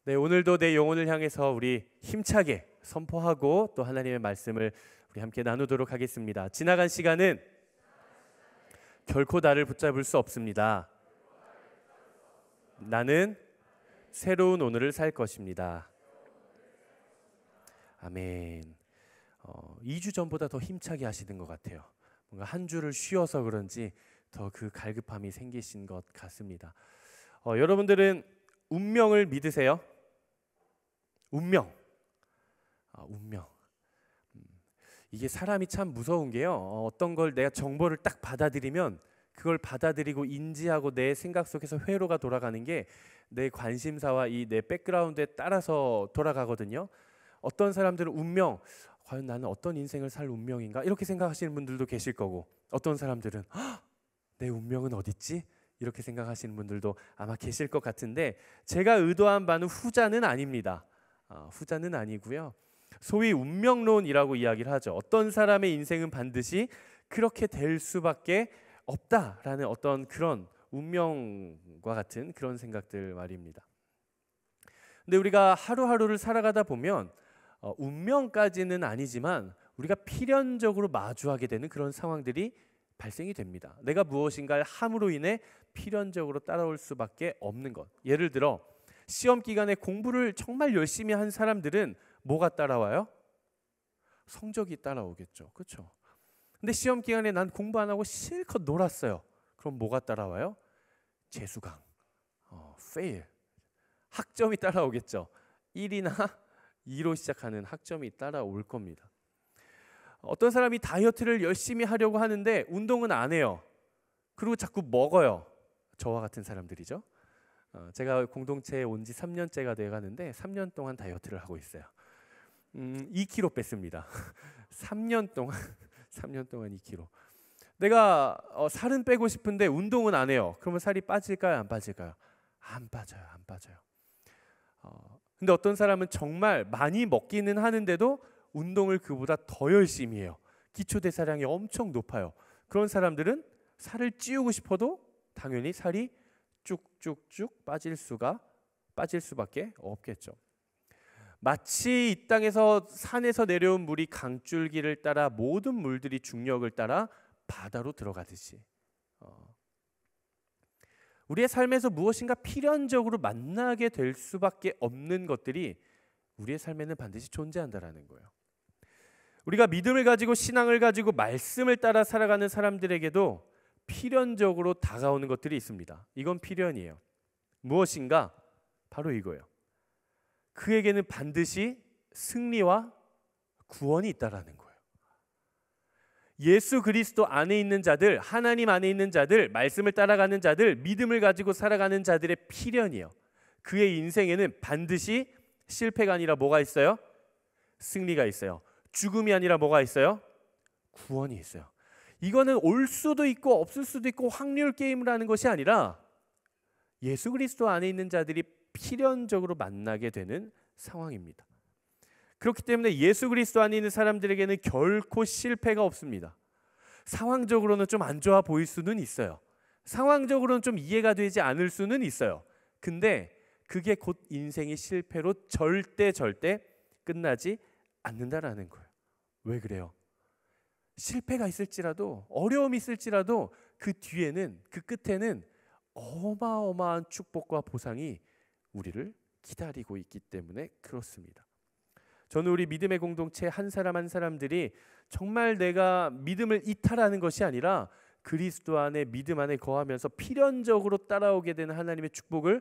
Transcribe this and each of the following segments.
네, 오늘도 내 영혼을 향해서 우리 힘차게 선포하고 또 하나님의 말씀을 우리 함께 나누도록 하겠습니다. 지나간 시간은 결코 나를 붙잡을 수 없습니다. 나는 새로운 오늘을 살 것입니다. 아멘. 2주 전보다 더 힘차게 하시는 것 같아요. 뭔가 한 주를 쉬어서 그런지 더 그 갈급함이 생기신 것 같습니다. 여러분들은 운명을 믿으세요? 운명. 운명. 이게 사람이 참 무서운 게요. 어떤 걸 내가 정보를 딱 받아들이면 그걸 받아들이고 인지하고 내 생각 속에서 회로가 돌아가는 게 내 관심사와 이 내 백그라운드에 따라서 돌아가거든요. 어떤 사람들은 운명, 과연 나는 어떤 인생을 살 운명인가? 이렇게 생각하시는 분들도 계실 거고, 어떤 사람들은 내 운명은 어디 있지? 이렇게 생각하시는 분들도 아마 계실 것 같은데, 제가 의도한 바는 후자는 아닙니다. 후자는 아니고요. 소위 운명론이라고 이야기를 하죠. 어떤 사람의 인생은 반드시 그렇게 될 수밖에 없다라는 어떤 그런 운명과 같은 그런 생각들 말입니다. 근데 우리가 하루하루를 살아가다 보면 운명까지는 아니지만 우리가 필연적으로 마주하게 되는 그런 상황들이 발생이 됩니다. 내가 무엇인가를 함으로 인해 필연적으로 따라올 수밖에 없는 것. 예를 들어 시험 기간에 공부를 정말 열심히 한 사람들은 뭐가 따라와요? 성적이 따라오겠죠. 그렇죠? 근데 시험 기간에 난 공부 안 하고 실컷 놀았어요. 그럼 뭐가 따라와요? 재수강, fail. 학점이 따라오겠죠. 1이나 2로 시작하는 학점이 따라올 겁니다. 어떤 사람이 다이어트를 열심히 하려고 하는데 운동은 안 해요. 그리고 자꾸 먹어요. 저와 같은 사람들이죠. 제가 공동체에 온 지 3년째가 돼가는데 3년 동안 다이어트를 하고 있어요. 2kg 뺐습니다. 3년 동안 2kg. 내가 살은 빼고 싶은데 운동은 안 해요. 그러면 살이 빠질까요? 안 빠질까요? 안 빠져요. 안 빠져요. 근데 어떤 사람은 정말 많이 먹기는 하는데도 운동을 그보다 더 열심히 해요. 기초대사량이 엄청 높아요. 그런 사람들은 살을 찌우고 싶어도 당연히 살이 쭉쭉쭉 빠질 수밖에 없겠죠. 마치 이 땅에서 산에서 내려온 물이 강줄기를 따라 모든 물들이 중력을 따라 바다로 들어가듯이 우리의 삶에서 무엇인가 필연적으로 만나게 될 수밖에 없는 것들이 우리의 삶에는 반드시 존재한다라는 거예요. 우리가 믿음을 가지고 신앙을 가지고 말씀을 따라 살아가는 사람들에게도 필연적으로 다가오는 것들이 있습니다. 이건 필연이에요. 무엇인가? 바로 이거예요. 그에게는 반드시 승리와 구원이 있다라는 거예요. 예수 그리스도 안에 있는 자들, 하나님 안에 있는 자들, 말씀을 따라가는 자들, 믿음을 가지고 살아가는 자들의 필연이에요. 그의 인생에는 반드시 실패가 아니라 뭐가 있어요? 승리가 있어요. 죽음이 아니라 뭐가 있어요? 구원이 있어요. 이거는 올 수도 있고 없을 수도 있고 확률 게임을 하는 것이 아니라 예수 그리스도 안에 있는 자들이 필연적으로 만나게 되는 상황입니다. 그렇기 때문에 예수 그리스도 안에 있는 사람들에게는 결코 실패가 없습니다. 상황적으로는 좀 안 좋아 보일 수는 있어요. 상황적으로는 좀 이해가 되지 않을 수는 있어요. 근데 그게 곧 인생의 실패로 절대 끝나지 않는다라는 거예요. 왜 그래요? 실패가 있을지라도 어려움이 있을지라도 그 뒤에는 그 끝에는 어마어마한 축복과 보상이 우리를 기다리고 있기 때문에 그렇습니다. 저는 우리 믿음의 공동체 한 사람 한 사람들이 정말 내가 믿음을 이탈하는 것이 아니라 그리스도 안에 믿음 안에 거하면서 필연적으로 따라오게 되는 하나님의 축복을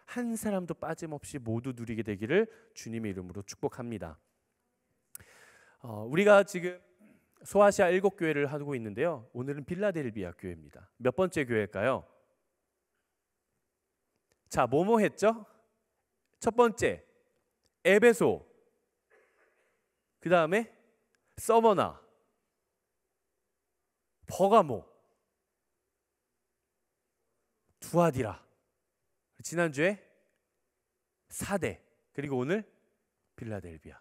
한 사람도 빠짐없이 모두 누리게 되기를 주님의 이름으로 축복합니다. 우리가 지금 소아시아 7교회를 하고 있는데요. 오늘은 빌라델비아 교회입니다. 몇 번째 교회일까요? 자, 뭐뭐 했죠? 첫 번째 에베소, 그 다음에 서머나, 버가모, 두아디라, 지난주에 사대, 그리고 오늘 빌라델비아,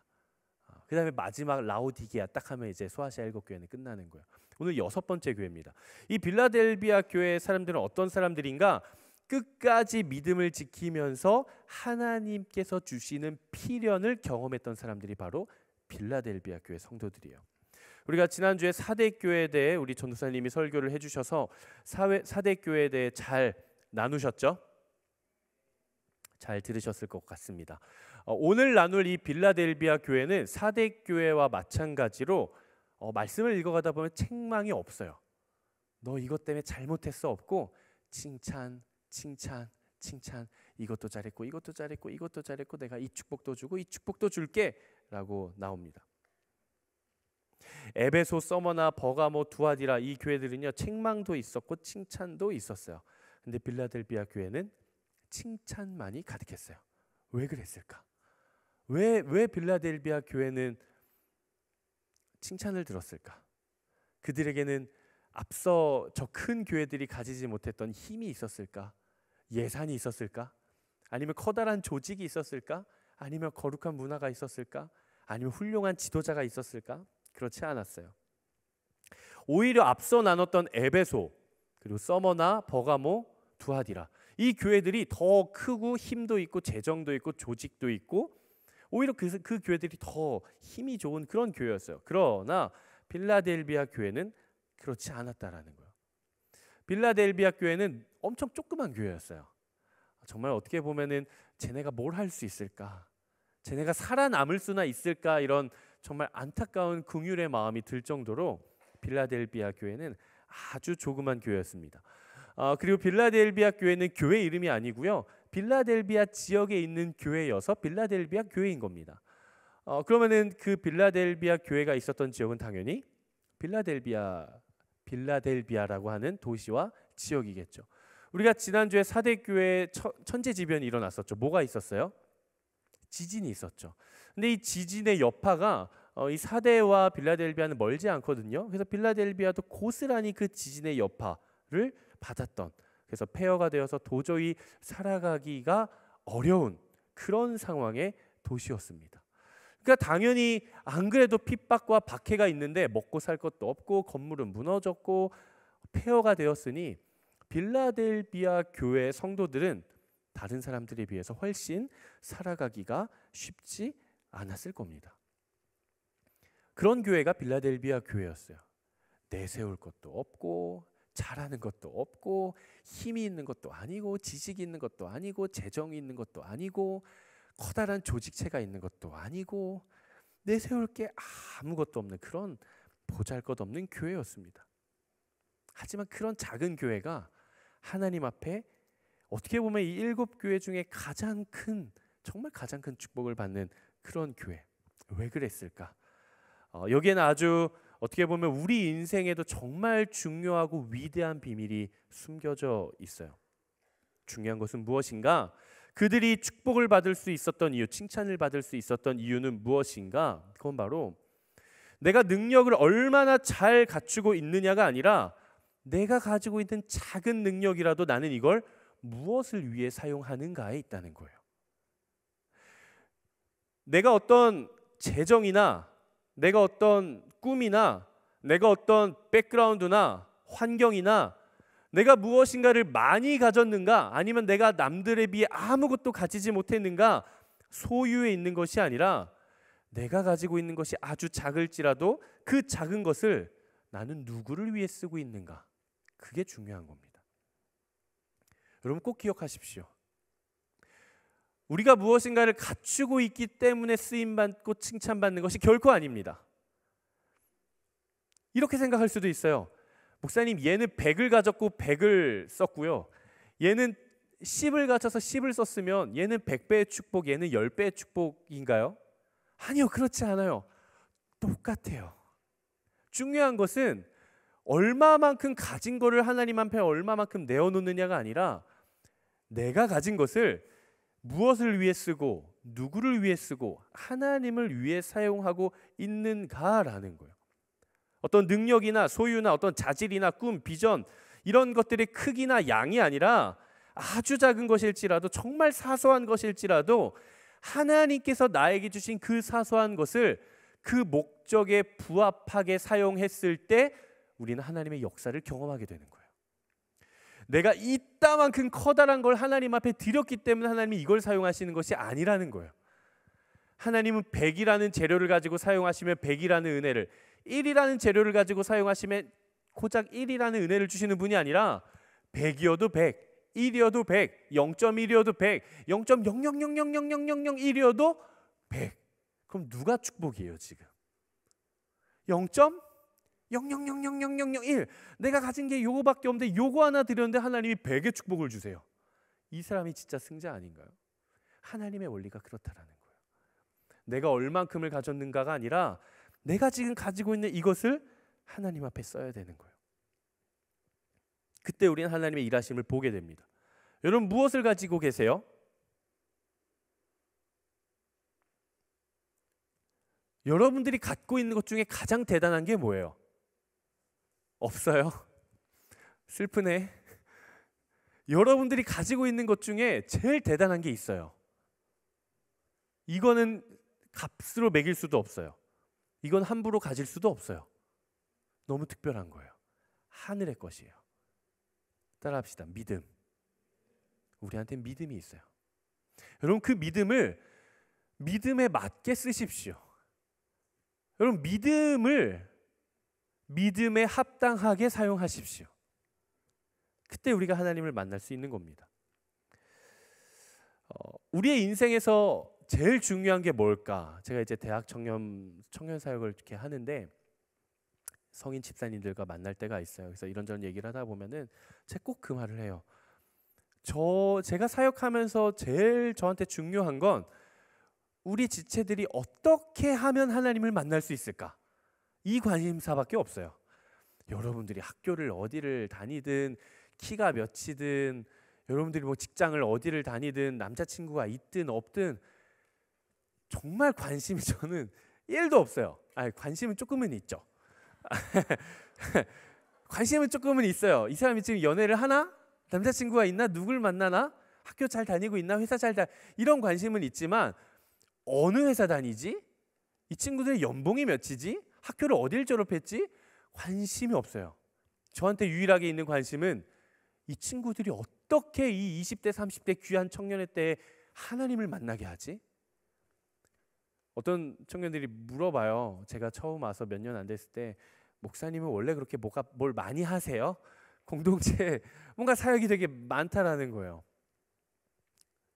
그 다음에 마지막 라오디게아 딱 하면 이제 소아시아 7교회는 끝나는 거예요. 오늘 6번째 교회입니다. 이 빌라델비아 교회 사람들은 어떤 사람들인가? 끝까지 믿음을 지키면서 하나님께서 주시는 필연을 경험했던 사람들이 바로 빌라델비아 교회 성도들이에요. 우리가 지난주에 사대교회에 대해 우리 전도사님이 설교를 해주셔서 사대교회에 대해 잘 나누셨죠? 잘 들으셨을 것 같습니다. 오늘 나눌 이 빌라델비아 교회는 사대교회와 마찬가지로 말씀을 읽어가다 보면 책망이 없어요. 너 이것 때문에 잘못했어 없고 칭찬, 칭찬, 칭찬. 이것도 잘했고 이것도 잘했고 이것도 잘했고 내가 이 축복도 주고 이 축복도 줄게 라고 나옵니다. 에베소, 서머나, 버가모, 두아디라 이 교회들은요 책망도 있었고 칭찬도 있었어요. 근데 빌라델비아 교회는 칭찬만이 가득했어요. 왜 그랬을까? 왜 빌라델비아 교회는 칭찬을 들었을까? 그들에게는 앞서 저 큰 교회들이 가지지 못했던 힘이 있었을까? 예산이 있었을까? 아니면 커다란 조직이 있었을까? 아니면 거룩한 문화가 있었을까? 아니면 훌륭한 지도자가 있었을까? 그렇지 않았어요. 오히려 앞서 나눴던 에베소, 그리고 서머나, 버가모, 두아디라 이 교회들이 더 크고 힘도 있고 재정도 있고 조직도 있고 오히려 그 교회들이 더 힘이 좋은 그런 교회였어요. 그러나 빌라델비아 교회는 그렇지 않았다라는 거예요. 빌라델비아 교회는 엄청 조그만 교회였어요. 정말 어떻게 보면은 쟤네가 뭘 할 수 있을까? 쟤네가 살아남을 수나 있을까? 이런 정말 안타까운 긍휼의 마음이 들 정도로 빌라델비아 교회는 아주 조그만 교회였습니다. 그리고 빌라델비아 교회는 교회 이름이 아니고요. 빌라델비아 지역에 있는 교회여서 빌라델비아 교회인 겁니다. 그러면은 그 빌라델비아 교회가 있었던 지역은 당연히 빌라델비아라고 하는 도시와 지역이겠죠. 우리가 지난주에 사대교회 천재지변이 일어났었죠. 뭐가 있었어요? 지진이 있었죠. 근데 이 지진의 여파가 이 사대와 빌라델비아는 멀지 않거든요. 그래서 빌라델비아도 고스란히 그 지진의 여파를 받았던, 그래서 폐허가 되어서 도저히 살아가기가 어려운 그런 상황의 도시였습니다. 그러니까 당연히 안 그래도 핍박과 박해가 있는데 먹고 살 것도 없고 건물은 무너졌고 폐허가 되었으니 빌라델비아 교회 성도들은 다른 사람들에 비해서 훨씬 살아가기가 쉽지 않았을 겁니다. 그런 교회가 빌라델비아 교회였어요. 내세울 것도 없고 잘하는 것도 없고 힘이 있는 것도 아니고 지식이 있는 것도 아니고 재정이 있는 것도 아니고 커다란 조직체가 있는 것도 아니고 내세울 게 아무것도 없는 그런 보잘것없는 교회였습니다. 하지만 그런 작은 교회가 하나님 앞에 어떻게 보면 이 7교회 중에 정말 가장 큰 축복을 받는 그런 교회. 왜 그랬을까? 여기에는 아주 어떻게 보면 우리 인생에도 정말 중요하고 위대한 비밀이 숨겨져 있어요. 중요한 것은 무엇인가? 그들이 축복을 받을 수 있었던 이유, 칭찬을 받을 수 있었던 이유는 무엇인가? 그건 바로 내가 능력을 얼마나 잘 갖추고 있느냐가 아니라 내가 가지고 있는 작은 능력이라도 나는 이걸 무엇을 위해 사용하는가에 있다는 거예요. 내가 어떤 재정이나 내가 어떤 꿈이나 내가 어떤 백그라운드나 환경이나 내가 무엇인가를 많이 가졌는가 아니면 내가 남들에 비해 아무것도 가지지 못했는가 소유에 있는 것이 아니라 내가 가지고 있는 것이 아주 작을지라도 그 작은 것을 나는 누구를 위해 쓰고 있는가 그게 중요한 겁니다. 여러분 꼭 기억하십시오. 우리가 무엇인가를 갖추고 있기 때문에 쓰임받고 칭찬받는 것이 결코 아닙니다. 이렇게 생각할 수도 있어요. 목사님 얘는 100을 가졌고 100을 썼고요. 얘는 10을 가져서 10을 썼으면 얘는 100배의 축복, 얘는 10배의 축복인가요? 아니요, 그렇지 않아요. 똑같아요. 중요한 것은 얼마만큼 가진 거를 하나님 앞에 얼마만큼 내어놓느냐가 아니라 내가 가진 것을 무엇을 위해 쓰고 누구를 위해 쓰고 하나님을 위해 사용하고 있는가라는 거예요. 어떤 능력이나 소유나 어떤 자질이나 꿈, 비전 이런 것들의 크기나 양이 아니라 아주 작은 것일지라도 정말 사소한 것일지라도 하나님께서 나에게 주신 그 사소한 것을 그 목적에 부합하게 사용했을 때 우리는 하나님의 역사를 경험하게 되는 거예요. 내가 이따만큼 커다란 걸 하나님 앞에 드렸기 때문에 하나님이 이걸 사용하시는 것이 아니라는 거예요. 하나님은 100이라는 재료를 가지고 사용하시면 100이라는 은혜를, 1이라는 재료를 가지고 사용하시면 고작 1이라는 은혜를 주시는 분이 아니라 100이어도 100, 1이어도 100, 0.1이어도 100, 0.000000001이어도 100. 그럼 누가 축복이에요 지금? 0.0000001. 내가 가진 게 요거밖에 없는데 요거 하나 드렸는데 하나님이 100의 축복을 주세요. 이 사람이 진짜 승자 아닌가요? 하나님의 원리가 그렇다라는 거예요. 내가 얼만큼을 가졌는가가 아니라 내가 지금 가지고 있는 이것을 하나님 앞에 써야 되는 거예요. 그때 우리는 하나님의 일하심을 보게 됩니다. 여러분 무엇을 가지고 계세요? 여러분들이 갖고 있는 것 중에 가장 대단한 게 뭐예요? 없어요? 슬프네. 여러분들이 가지고 있는 것 중에 제일 대단한 게 있어요. 이거는 값으로 매길 수도 없어요. 이건 함부로 가질 수도 없어요. 너무 특별한 거예요. 하늘의 것이에요. 따라합시다. 믿음. 우리한테 믿음이 있어요. 여러분 그 믿음을 믿음에 맞게 쓰십시오. 여러분 믿음을 믿음에 합당하게 사용하십시오. 그때 우리가 하나님을 만날 수 있는 겁니다. 우리의 인생에서 제일 중요한 게 뭘까? 제가 이제 대학 청년 사역을 이렇게 하는데 성인 집사님들과 만날 때가 있어요. 그래서 이런저런 얘기를 하다 보면은 제가 꼭 그 말을 해요. 제가 사역하면서 제일 저한테 중요한 건 우리 지체들이 어떻게 하면 하나님을 만날 수 있을까? 이 관심사밖에 없어요. 여러분들이 학교를 어디를 다니든 키가 몇이든 여러분들이 뭐 직장을 어디를 다니든 남자친구가 있든 없든 정말 관심이 저는 1도 없어요. 아니, 관심은 조금은 있죠. 관심은 조금은 있어요. 이 사람이 지금 연애를 하나? 남자친구가 있나? 누굴 만나나? 학교 잘 다니고 있나? 회사 이런 관심은 있지만 어느 회사 다니지? 이 친구들의 연봉이 몇이지? 학교를 어딜 졸업했지? 관심이 없어요. 저한테 유일하게 있는 관심은 이 친구들이 어떻게 이 20대 30대 귀한 청년의 때에 하나님을 만나게 하지? 어떤 청년들이 물어봐요. 제가 처음 와서 몇 년 안 됐을 때 목사님은 원래 그렇게 뭘 많이 하세요? 공동체 뭔가 사역이 되게 많다라는 거예요.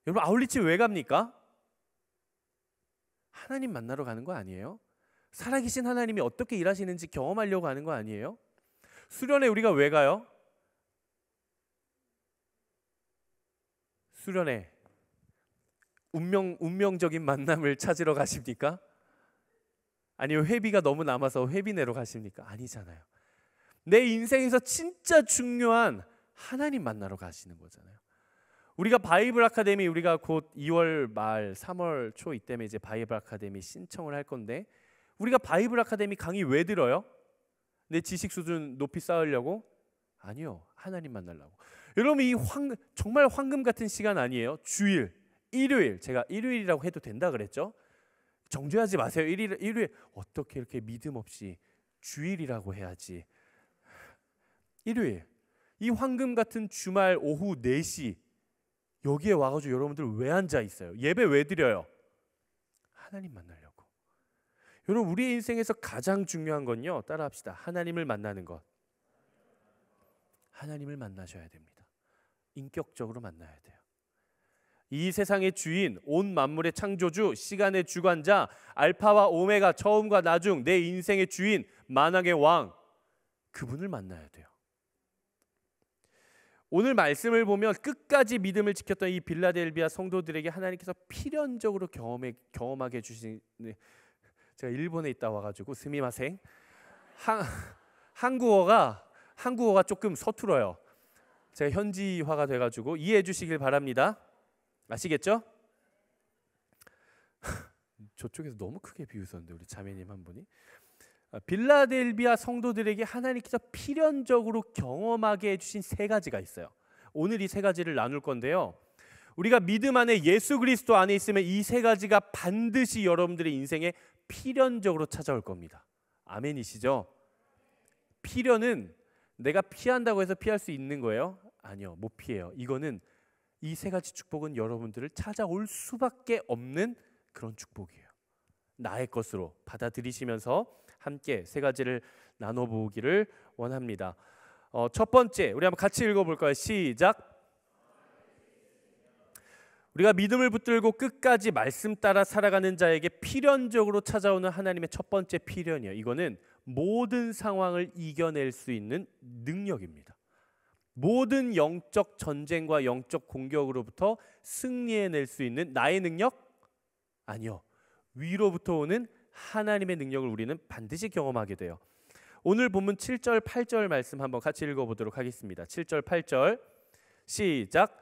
여러분 아울리치 왜 갑니까? 하나님 만나러 가는 거 아니에요? 살아계신 하나님이 어떻게 일하시는지 경험하려고 하는 거 아니에요? 수련회 우리가 왜 가요? 수련회 운명적인 만남을 찾으러 가십니까? 아니면 회비가 너무 남아서 회비 내러 가십니까? 아니잖아요. 내 인생에서 진짜 중요한 하나님 만나러 가시는 거잖아요. 우리가 바이블 아카데미 우리가 곧 2월 말 3월 초 이때면 이제 바이블 아카데미 신청을 할 건데 우리가 바이블 아카데미 강의 왜 들어요? 내 지식 수준 높이 쌓으려고? 아니요. 하나님 만나려고. 여러분 이 정말 황금 같은 시간 아니에요? 주일, 일요일. 제가 일요일이라고 해도 된다 그랬죠? 정죄하지 마세요. 일요일 어떻게 이렇게 믿음 없이 주일이라고 해야지. 일요일 이 황금 같은 주말 오후 4시 여기에 와가지고 여러분들 왜 앉아 있어요? 예배 왜 드려요? 하나님 만나려고. 여러분 우리의 인생에서 가장 중요한 건요. 따라합시다. 하나님을 만나는 것. 하나님을 만나셔야 됩니다. 인격적으로 만나야 돼요. 이 세상의 주인, 온 만물의 창조주, 시간의 주관자, 알파와 오메가, 처음과 나중, 내 인생의 주인, 만왕의 왕, 그분을 만나야 돼요. 오늘 말씀을 보면 끝까지 믿음을 지켰던 이 빌라델비아 성도들에게 하나님께서 필연적으로 경험하게 해주신, 제가 일본에 있다 와가지고 스미마생, 한국어가 조금 서툴어요. 제가 현지화가 돼가지고 이해해 주시길 바랍니다. 아시겠죠? 저쪽에서 너무 크게 비웃었는데 우리 자매님 한 분이. 빌라델비아 성도들에게 하나님께서 필연적으로 경험하게 해주신 3가지가 있어요. 오늘 이 3가지를 나눌 건데요. 우리가 믿음 안에 예수 그리스도 안에 있으면 이 3가지가 반드시 여러분들의 인생에 필연적으로 찾아올 겁니다. 아멘이시죠? 필연은 내가 피한다고 해서 피할 수 있는 거예요? 아니요, 못 피해요. 이거는 이 세 가지 축복은 여러분들을 찾아올 수밖에 없는 그런 축복이에요. 나의 것으로 받아들이시면서 함께 세 가지를 나눠보기를 원합니다. 첫 번째, 우리 한번 같이 읽어볼까요? 시작. 우리가 믿음을 붙들고 끝까지 말씀 따라 살아가는 자에게 필연적으로 찾아오는 하나님의 첫 번째 필연이에요. 이거는 모든 상황을 이겨낼 수 있는 능력입니다. 모든 영적 전쟁과 영적 공격으로부터 승리해낼 수 있는 나의 능력? 아니요. 위로부터 오는 하나님의 능력을 우리는 반드시 경험하게 돼요. 오늘 본문 7절, 8절 말씀 한번 같이 읽어보도록 하겠습니다. 7절, 8절 시작.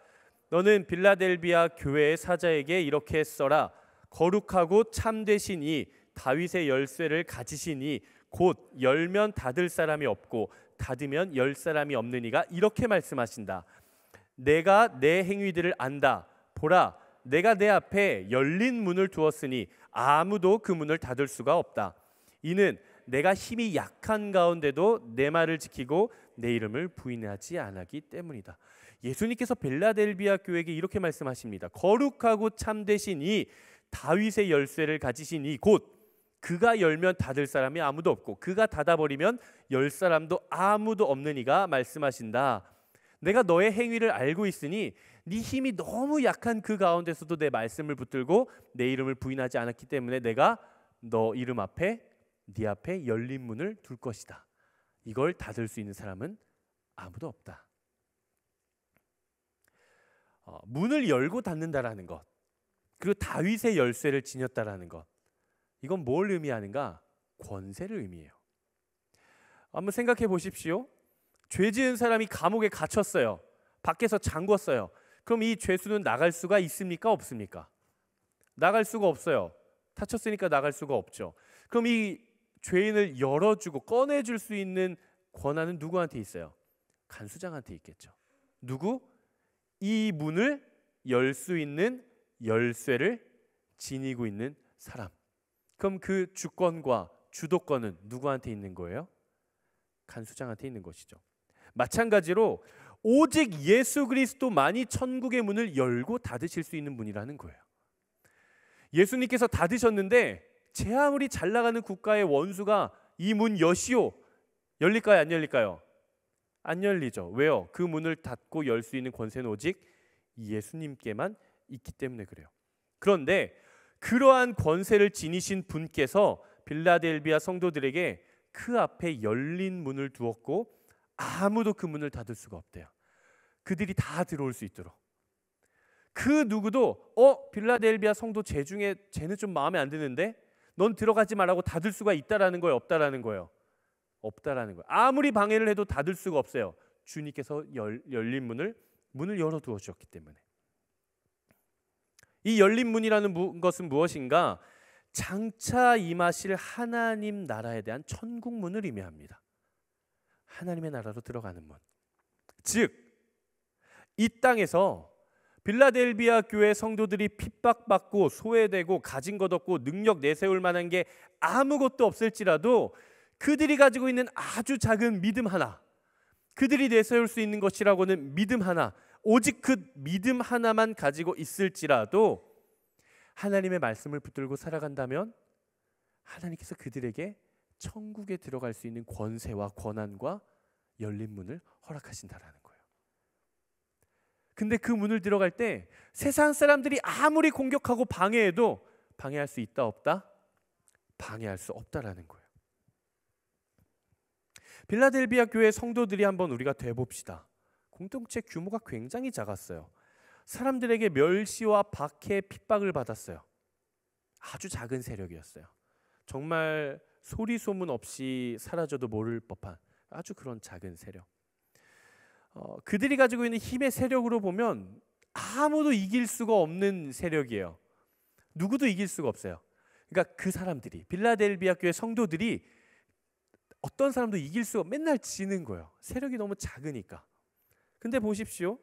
너는 빌라델비아 교회의 사자에게 이렇게 써라. 거룩하고 참되신 이 다윗의 열쇠를 가지신 이 곧 열면 닫을 사람이 없고 닫으면 열 사람이 없는 이가 이렇게 말씀하신다. 내가 내 행위들을 안다. 보라, 내가 내 앞에 열린 문을 두었으니 아무도 그 문을 닫을 수가 없다. 이는 내가 힘이 약한 가운데도 내 말을 지키고 내 이름을 부인하지 않았기 때문이다. 예수님께서 빌라델비아 교회에게 이렇게 말씀하십니다. 거룩하고 참되신 이 다윗의 열쇠를 가지신 이 곧 그가 열면 닫을 사람이 아무도 없고 그가 닫아버리면 열 사람도 아무도 없는 이가 말씀하신다. 내가 너의 행위를 알고 있으니 네 힘이 너무 약한 그 가운데서도 내 말씀을 붙들고 내 이름을 부인하지 않았기 때문에 내가 너 이름 앞에 네 앞에 열린 문을 둘 것이다. 이걸 닫을 수 있는 사람은 아무도 없다. 문을 열고 닫는다라는 것, 그리고 다윗의 열쇠를 지녔다라는 것, 이건 뭘 의미하는가? 권세를 의미해요. 한번 생각해 보십시오. 죄 지은 사람이 감옥에 갇혔어요. 밖에서 잠궜어요. 그럼 이 죄수는 나갈 수가 있습니까? 없습니까? 나갈 수가 없어요. 다쳤으니까 나갈 수가 없죠. 그럼 이 죄인을 열어주고 꺼내줄 수 있는 권한은 누구한테 있어요? 간수장한테 있겠죠. 누구? 이 문을 열 수 있는 열쇠를 지니고 있는 사람. 그럼 그 주권과 주도권은 누구한테 있는 거예요? 간수장한테 있는 것이죠. 마찬가지로 오직 예수 그리스도만이 천국의 문을 열고 닫으실 수 있는 분이라는 거예요. 예수님께서 닫으셨는데 제 아무리 잘 나가는 국가의 원수가 이 문 여시오, 열릴까요? 안 열릴까요? 안 열리죠. 왜요? 그 문을 닫고 열 수 있는 권세는 오직 예수님께만 있기 때문에 그래요. 그런데 그러한 권세를 지니신 분께서 빌라델비아 성도들에게 그 앞에 열린 문을 두었고 아무도 그 문을 닫을 수가 없대요. 그들이 다 들어올 수 있도록. 그 누구도 빌라델비아 성도 쟤 중에 쟤는 좀 마음에 안 드는데 넌 들어가지 말라고 닫을 수가 있다라는 거예요? 없다라는 거예요? 없다라는 거예요. 아무리 방해를 해도 닫을 수가 없어요. 주님께서 열린 문을 열어두어 주셨기 때문에. 이 열린 문이라는 것은 무엇인가? 장차 임하실 하나님 나라에 대한 천국 문을 의미합니다. 하나님의 나라로 들어가는 문. 즉, 이 땅에서 빌라델비아 교회 성도들이 핍박받고 소외되고 가진 것 없고 능력 내세울 만한 게 아무것도 없을지라도 그들이 가지고 있는 아주 작은 믿음 하나, 그들이 내세울 수 있는 것이라고는 믿음 하나, 오직 그 믿음 하나만 가지고 있을지라도 하나님의 말씀을 붙들고 살아간다면 하나님께서 그들에게 천국에 들어갈 수 있는 권세와 권한과 열린 문을 허락하신다라는 거예요. 근데 그 문을 들어갈 때 세상 사람들이 아무리 공격하고 방해해도 방해할 수 있다 없다? 방해할 수 없다라는 거예요. 빌라델비아 교회 성도들이 한번 우리가 돼봅시다. 공동체 규모가 굉장히 작았어요. 사람들에게 멸시와 박해, 핍박을 받았어요. 아주 작은 세력이었어요. 정말 소리 소문 없이 사라져도 모를 법한 아주 그런 작은 세력. 그들이 가지고 있는 힘의 세력으로 보면 아무도 이길 수가 없는 세력이에요. 누구도 이길 수가 없어요. 그러니까 그 사람들이, 빌라델비아 교회 성도들이 어떤 사람도 이길 수가, 맨날 지는 거예요. 세력이 너무 작으니까. 근데 보십시오.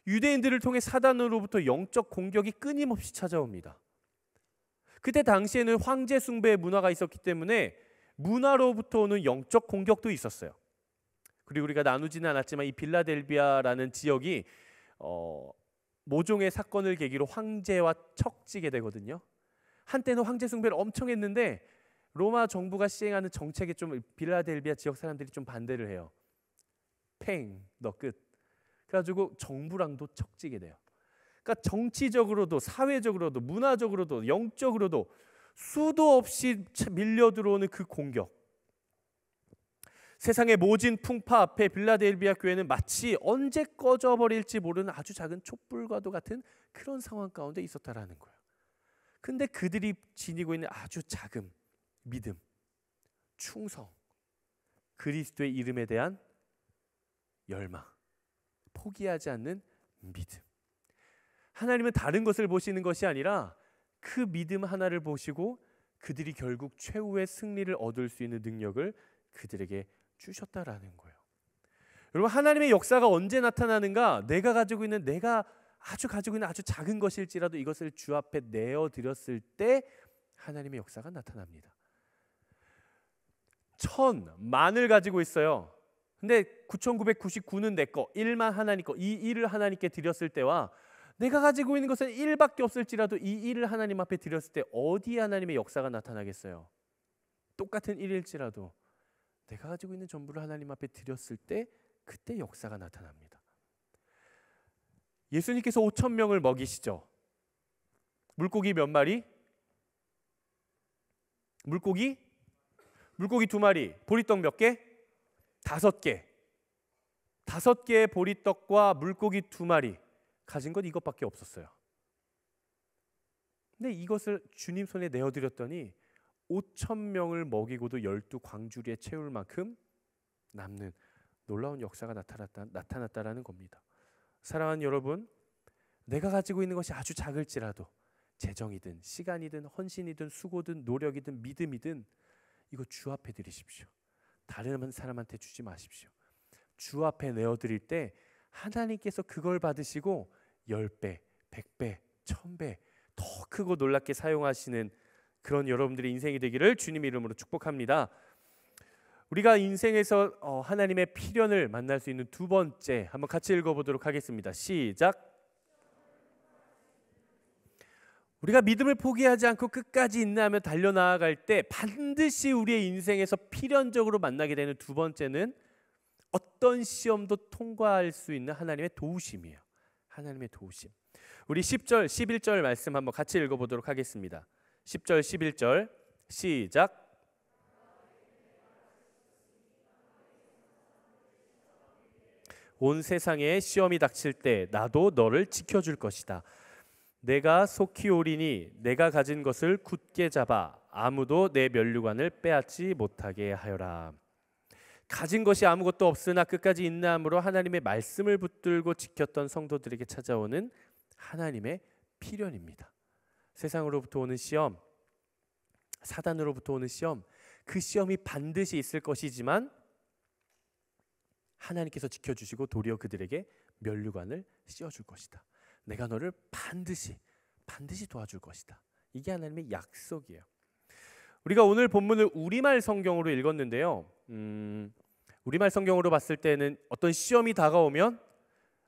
유대인들을 통해 사단으로부터 영적 공격이 끊임없이 찾아옵니다. 그때 당시에는 황제 숭배의 문화가 있었기 때문에 문화로부터 오는 영적 공격도 있었어요. 그리고 우리가 나누지는 않았지만 이 빌라델비아라는 지역이 모종의 사건을 계기로 황제와 척지게 되거든요. 한때는 황제 숭배를 엄청 했는데 로마 정부가 시행하는 정책에 좀 빌라델비아 지역 사람들이 좀 반대를 해요. 팽, 너 끝. 그래가지고 정부랑도 척지게 돼요. 그러니까 정치적으로도 사회적으로도 문화적으로도 영적으로도 수도 없이 밀려 들어오는 그 공격. 세상의 모진 풍파 앞에 빌라델비아 교회는 마치 언제 꺼져버릴지 모르는 아주 작은 촛불과도 같은 그런 상황 가운데 있었다라는 거예요. 근데 그들이 지니고 있는 아주 작은 믿음, 충성, 그리스도의 이름에 대한 열망, 포기하지 않는 믿음. 하나님은 다른 것을 보시는 것이 아니라 그 믿음 하나를 보시고 그들이 결국 최후의 승리를 얻을 수 있는 능력을 그들에게 주셨다라는 거예요. 여러분, 하나님의 역사가 언제 나타나는가? 내가 가지고 있는 아주 작은 것일지라도 이것을 주 앞에 내어 드렸을 때 하나님의 역사가 나타납니다. 1000만을 가지고 있어요. 근데 9999는 내 거, 1만 하나님 거, 이 1을 하나님께 드렸을 때와 내가 가지고 있는 것은 1밖에 없을지라도 이 1을 하나님 앞에 드렸을 때 어디에 하나님의 역사가 나타나겠어요? 똑같은 1일지라도 내가 가지고 있는 전부를 하나님 앞에 드렸을 때 그때 역사가 나타납니다. 예수님께서 5,000명을 먹이시죠. 물고기 몇 마리? 물고기 2마리. 보리떡 몇 개? 5개. 5개의 보리떡과 물고기 2마리. 가진 건 이것밖에 없었어요. 근데 이것을 주님 손에 내어드렸더니 5,000명을 먹이고도 12광주리에 채울 만큼 남는 놀라운 역사가 나타났다라는 겁니다. 사랑하는 여러분, 내가 가지고 있는 것이 아주 작을지라도 재정이든 시간이든 헌신이든 수고든 노력이든 믿음이든 이거 주 앞에 드리십시오. 다른 사람한테 주지 마십시오. 주 앞에 내어드릴 때 하나님께서 그걸 받으시고 10배, 100배, 1000배 더 크고 놀랍게 사용하시는 그런 여러분들의 인생이 되기를 주님 이름으로 축복합니다. 우리가 인생에서 하나님의 필연을 만날 수 있는 두 번째 한번 같이 읽어보도록 하겠습니다. 시작. 우리가 믿음을 포기하지 않고 끝까지 인내하며 달려나아갈 때 반드시 우리의 인생에서 필연적으로 만나게 되는 두 번째는 어떤 시험도 통과할 수 있는 하나님의 도우심이에요. 하나님의 도우심. 우리 10절, 11절 말씀 한번 같이 읽어보도록 하겠습니다. 10절, 11절 시작. 온 세상에 시험이 닥칠 때 나도 너를 지켜줄 것이다. 내가 속히 오리니 내가 가진 것을 굳게 잡아 아무도 내 면류관을 빼앗지 못하게 하여라. 가진 것이 아무것도 없으나 끝까지 인내함으로 하나님의 말씀을 붙들고 지켰던 성도들에게 찾아오는 하나님의 필연입니다. 세상으로부터 오는 시험, 사단으로부터 오는 시험, 그 시험이 반드시 있을 것이지만 하나님께서 지켜주시고 도리어 그들에게 면류관을 씌워줄 것이다. 내가 너를 반드시 도와줄 것이다. 이게 하나님의 약속이에요. 우리가 오늘 본문을 우리말 성경으로 읽었는데요. 우리말 성경으로 봤을 때는 어떤 시험이 다가오면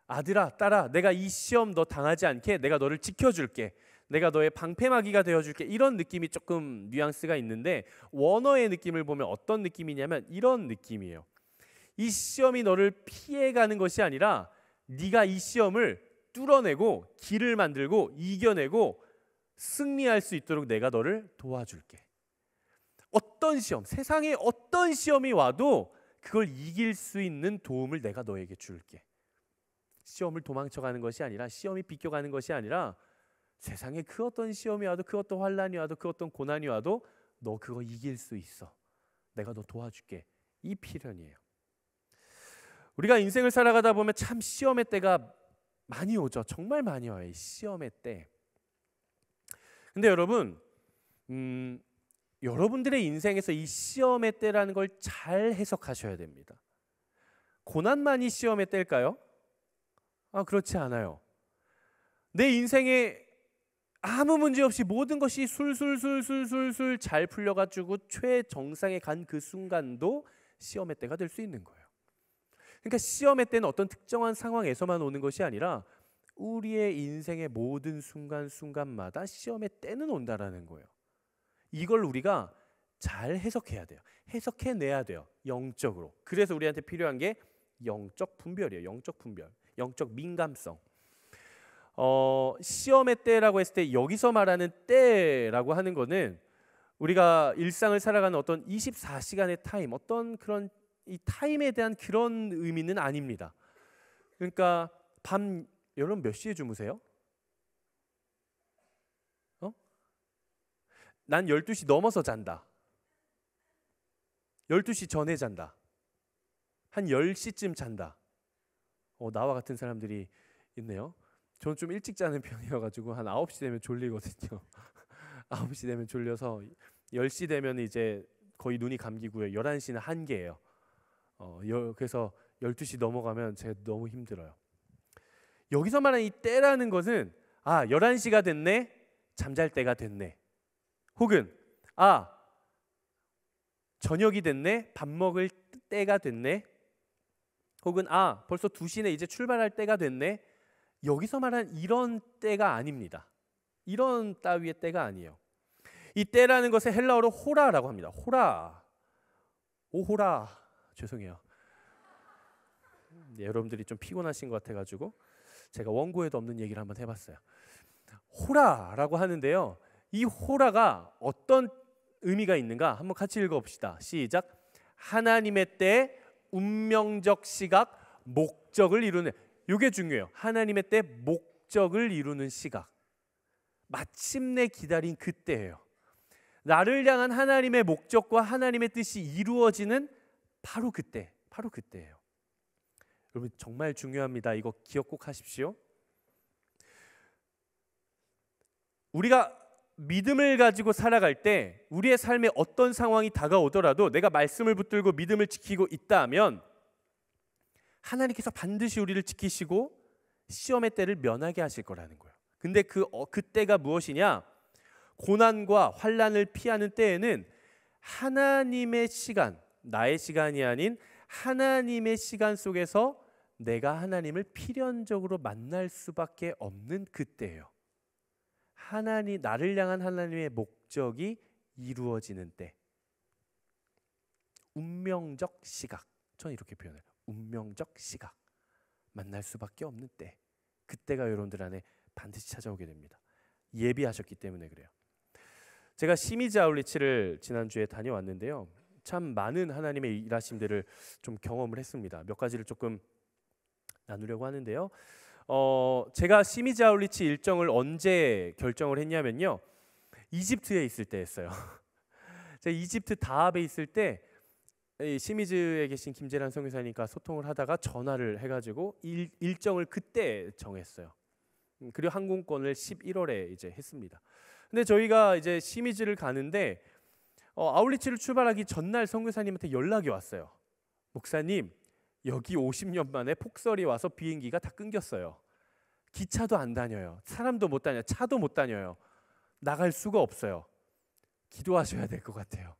아들아, 딸아, 내가 이 시험 너 당하지 않게 내가 너를 지켜줄게. 내가 너의 방패막이가 되어줄게. 이런 느낌이 조금 뉘앙스가 있는데 원어의 느낌을 보면 어떤 느낌이냐면 이런 느낌이에요. 이 시험이 너를 피해가는 것이 아니라 네가 이 시험을 뚫어내고 길을 만들고 이겨내고 승리할 수 있도록 내가 너를 도와줄게. 어떤 시험, 세상에 어떤 시험이 와도 그걸 이길 수 있는 도움을 내가 너에게 줄게. 시험을 도망쳐가는 것이 아니라, 시험이 비껴가는 것이 아니라 세상에 그 어떤 시험이 와도, 그 어떤 환난이 와도, 그 어떤 고난이 와도 너 그거 이길 수 있어. 내가 너 도와줄게. 이 필연이에요. 우리가 인생을 살아가다 보면 참 시험의 때가 많이 오죠. 정말 많이 와요. 이 시험의 때. 근데 여러분, 여러분들의 인생에서 이 시험의 때라는 걸 잘 해석하셔야 됩니다. 고난만이 시험의 때일까요? 그렇지 않아요. 내 인생에 아무 문제 없이 모든 것이 술술술술술술 잘 풀려가지고 최정상에 간 그 순간도 시험의 때가 될 수 있는 거예요. 그러니까 시험의 때는 어떤 특정한 상황에서만 오는 것이 아니라 우리의 인생의 모든 순간순간마다 시험의 때는 온다라는 거예요. 이걸 우리가 잘 해석해야 돼요. 해석해내야 돼요. 영적으로. 그래서 우리한테 필요한 게 영적 분별이에요. 영적 분별, 영적 민감성. 시험의 때라고 했을 때 여기서 말하는 때라고 하는 거는 우리가 일상을 살아가는 어떤 24시간의 타임, 어떤 그런 이 타임에 대한 그런 의미는 아닙니다. 그러니까 밤 여러분 몇 시에 주무세요? 난 12시 넘어서 잔다. 12시 전에 잔다. 한 10시쯤 잔다. 나와 같은 사람들이 있네요. 저는 좀 일찍 자는 편이어가지고 한 9시 되면 졸리거든요. 9시 되면 졸려서 10시 되면 이제 거의 눈이 감기고요. 11시는 한계예요. 그래서 12시 넘어가면 제가 너무 힘들어요. 여기서 말하는 이 때라는 것은 11시가 됐네. 잠잘 때가 됐네. 혹은 저녁이 됐네. 밥 먹을 때가 됐네. 혹은 벌써 2시네. 이제 출발할 때가 됐네. 여기서 말하는 이런 때가 아닙니다. 이런 따위의 때가 아니에요. 이 때라는 것을 헬라어로 호라라고 합니다. 호라. 오호라. 죄송해요. 여러분들이 좀 피곤하신 것 같아가지고 제가 원고에도 없는 얘기를 한번 해봤어요. 호라라고 하는데요. 이 호라가 어떤 의미가 있는가 한번 같이 읽어봅시다. 시작. 하나님의 때 운명적 시각 목적을 이루는, 이게 중요해요. 하나님의 때 목적을 이루는 시각, 마침내 기다린 그때예요. 나를 향한 하나님의 목적과 하나님의 뜻이 이루어지는 바로 그때, 바로 그때예요. 여러분 정말 중요합니다. 이거 기억 꼭 하십시오. 우리가 믿음을 가지고 살아갈 때 우리의 삶에 어떤 상황이 다가오더라도 내가 말씀을 붙들고 믿음을 지키고 있다면 하나님께서 반드시 우리를 지키시고 시험의 때를 면하게 하실 거라는 거예요. 근데 그때가 무엇이냐? 고난과 환난을 피하는 때에는 하나님의 시간, 나의 시간이 아닌 하나님의 시간 속에서 내가 하나님을 필연적으로 만날 수밖에 없는 그때예요. 나를 향한 하나님의 목적이 이루어지는 때, 운명적 시각, 저는 이렇게 표현해요. 운명적 시각, 만날 수밖에 없는 때, 그때가 여러분들 안에 반드시 찾아오게 됩니다. 예비하셨기 때문에 그래요. 제가 시미즈 아울리치를 지난주에 다녀왔는데요. 참 많은 하나님의 일하심들을 좀 경험을 했습니다. 몇 가지를 조금 나누려고 하는데요. 제가 시미즈 아울리치 일정을 언제 결정을 했냐면요. 이집트에 있을 때 했어요. 제가 이집트 다합에 있을 때 시미즈에 계신 김재란 선교사님과 소통을 하다가 전화를 해가지고 일정을 그때 정했어요. 그리고 항공권을 11월에 이제 했습니다. 근데 저희가 이제 시미즈를 가는데 아울리치를 출발하기 전날 선교사님한테 연락이 왔어요. 목사님, 여기 50년 만에 폭설이 와서 비행기가 다 끊겼어요. 기차도 안 다녀요. 사람도 못 다녀요. 차도 못 다녀요. 나갈 수가 없어요. 기도하셔야 될 것 같아요.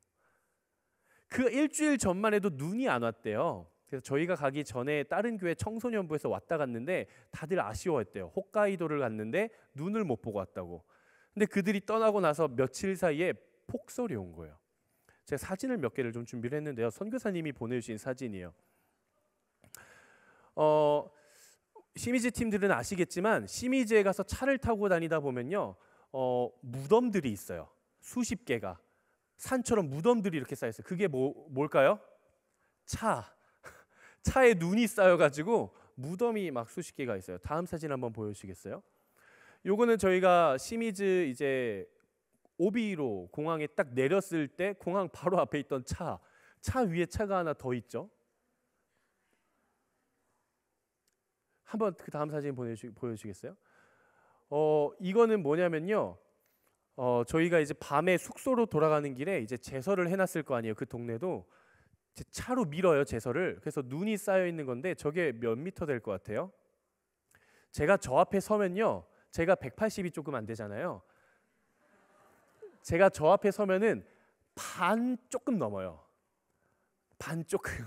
그 일주일 전만 해도 눈이 안 왔대요. 그래서 저희가 가기 전에 다른 교회 청소년부에서 왔다 갔는데 다들 아쉬워했대요. 홋카이도를 갔는데 눈을 못 보고 왔다고. 근데 그들이 떠나고 나서 며칠 사이에 폭설이 온 거예요. 제가 사진을 몇 개를 좀 준비를 했는데요. 선교사님이 보내주신 사진이에요. 시미즈 팀들은 아시겠지만 시미즈에 가서 차를 타고 다니다 보면요, 무덤들이 있어요. 수십 개가 산처럼 무덤들이 이렇게 쌓여 있어요. 그게 뭘까요? 차에 눈이 쌓여가지고 무덤이 막 수십 개가 있어요. 다음 사진 한번 보여주시겠어요? 요거는 저희가 시미즈 이제 오비로 공항에 딱 내렸을 때 공항 바로 앞에 있던 차 위에 차가 하나 더 있죠. 한번 그 다음 사진 보여주시겠어요? 이거는 뭐냐면요. 저희가 이제 밤에 숙소로 돌아가는 길에 이제 제설을 해놨을 거 아니에요. 그 동네도 차로 밀어요, 제설을. 그래서 눈이 쌓여 있는 건데 저게 몇 미터 될 것 같아요? 제가 저 앞에 서면요, 제가 180이 조금 안 되잖아요. 제가 저 앞에 서면은 반 조금 넘어요. 반 조금.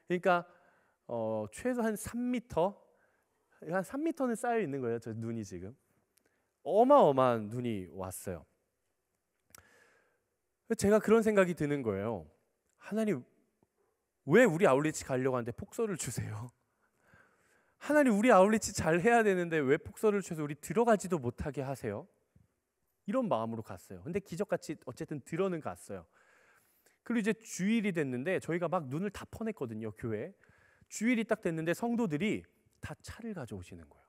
그러니까 최소 한 3m, 한 3m는 쌓여 있는 거예요. 저 눈이 지금 어마어마한 눈이 왔어요. 제가 그런 생각이 드는 거예요. 하나님, 왜 우리 아울리치 가려고 하는데 폭설을 주세요? 하나님, 우리 아울리치 잘 해야 되는데 왜 폭설을 주셔서 우리 들어가지도 못하게 하세요? 이런 마음으로 갔어요. 근데 기적같이 어쨌든 들어는 갔어요. 그리고 이제 주일이 됐는데 저희가 막 눈을 다 퍼냈거든요, 교회에. 주일이 딱 됐는데 성도들이 다 차를 가져오시는 거예요.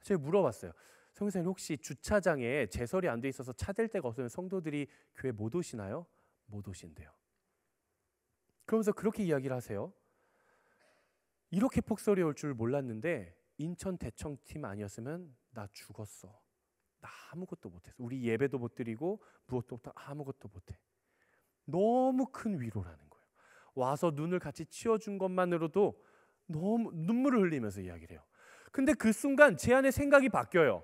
제가 물어봤어요. 성교사님, 혹시 주차장에 제설이 안 돼 있어서 차 댈 데가 없으면 성도들이 교회 못 오시나요? 못 오신대요. 그러면서 그렇게 이야기를 하세요. 이렇게 폭설이 올 줄 몰랐는데 인천 대청 팀 아니었으면 나 죽었어. 나 아무것도 못했어. 우리 예배도 못 드리고 무엇도 못하고 아무것도 못해. 너무 큰 위로라는 거예요. 와서 눈을 같이 치워준 것만으로도 너무 눈물을 흘리면서 이야기를 해요. 근데 그 순간 제 안에 생각이 바뀌어요.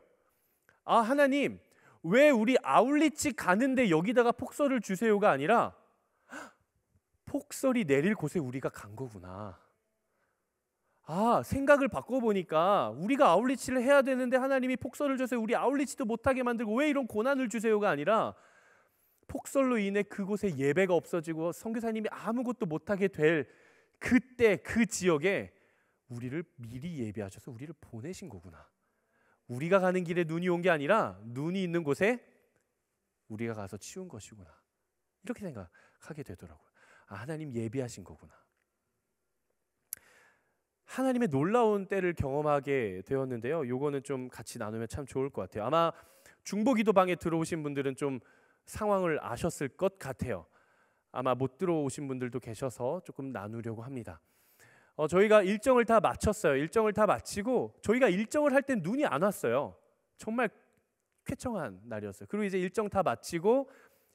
아, 하나님, 왜 우리 아울리치 가는데 여기다가 폭설을 주세요가 아니라 폭설이 내릴 곳에 우리가 간 거구나. 아, 생각을 바꿔보니까 우리가 아울리치를 해야 되는데 하나님이 폭설을 줘서 우리 아울리치도 못하게 만들고 왜 이런 고난을 주세요가 아니라 폭설로 인해 그곳에 예배가 없어지고 선교사님이 아무것도 못하게 될 그때 그 지역에 우리를 미리 예배하셔서 우리를 보내신 거구나. 우리가 가는 길에 눈이 온 게 아니라 눈이 있는 곳에 우리가 가서 치운 것이구나. 이렇게 생각하게 되더라고요. 아, 하나님 예비하신 거구나. 하나님의 놀라운 때를 경험하게 되었는데요. 요거는 좀 같이 나누면 참 좋을 것 같아요. 아마 중보기도방에 들어오신 분들은 좀 상황을 아셨을 것 같아요. 아마 못 들어오신 분들도 계셔서 조금 나누려고 합니다. 저희가 일정을 다 마쳤어요. 일정을 다 마치고 저희가 일정을 할 땐 눈이 안 왔어요. 정말 쾌청한 날이었어요. 그리고 이제 일정 다 마치고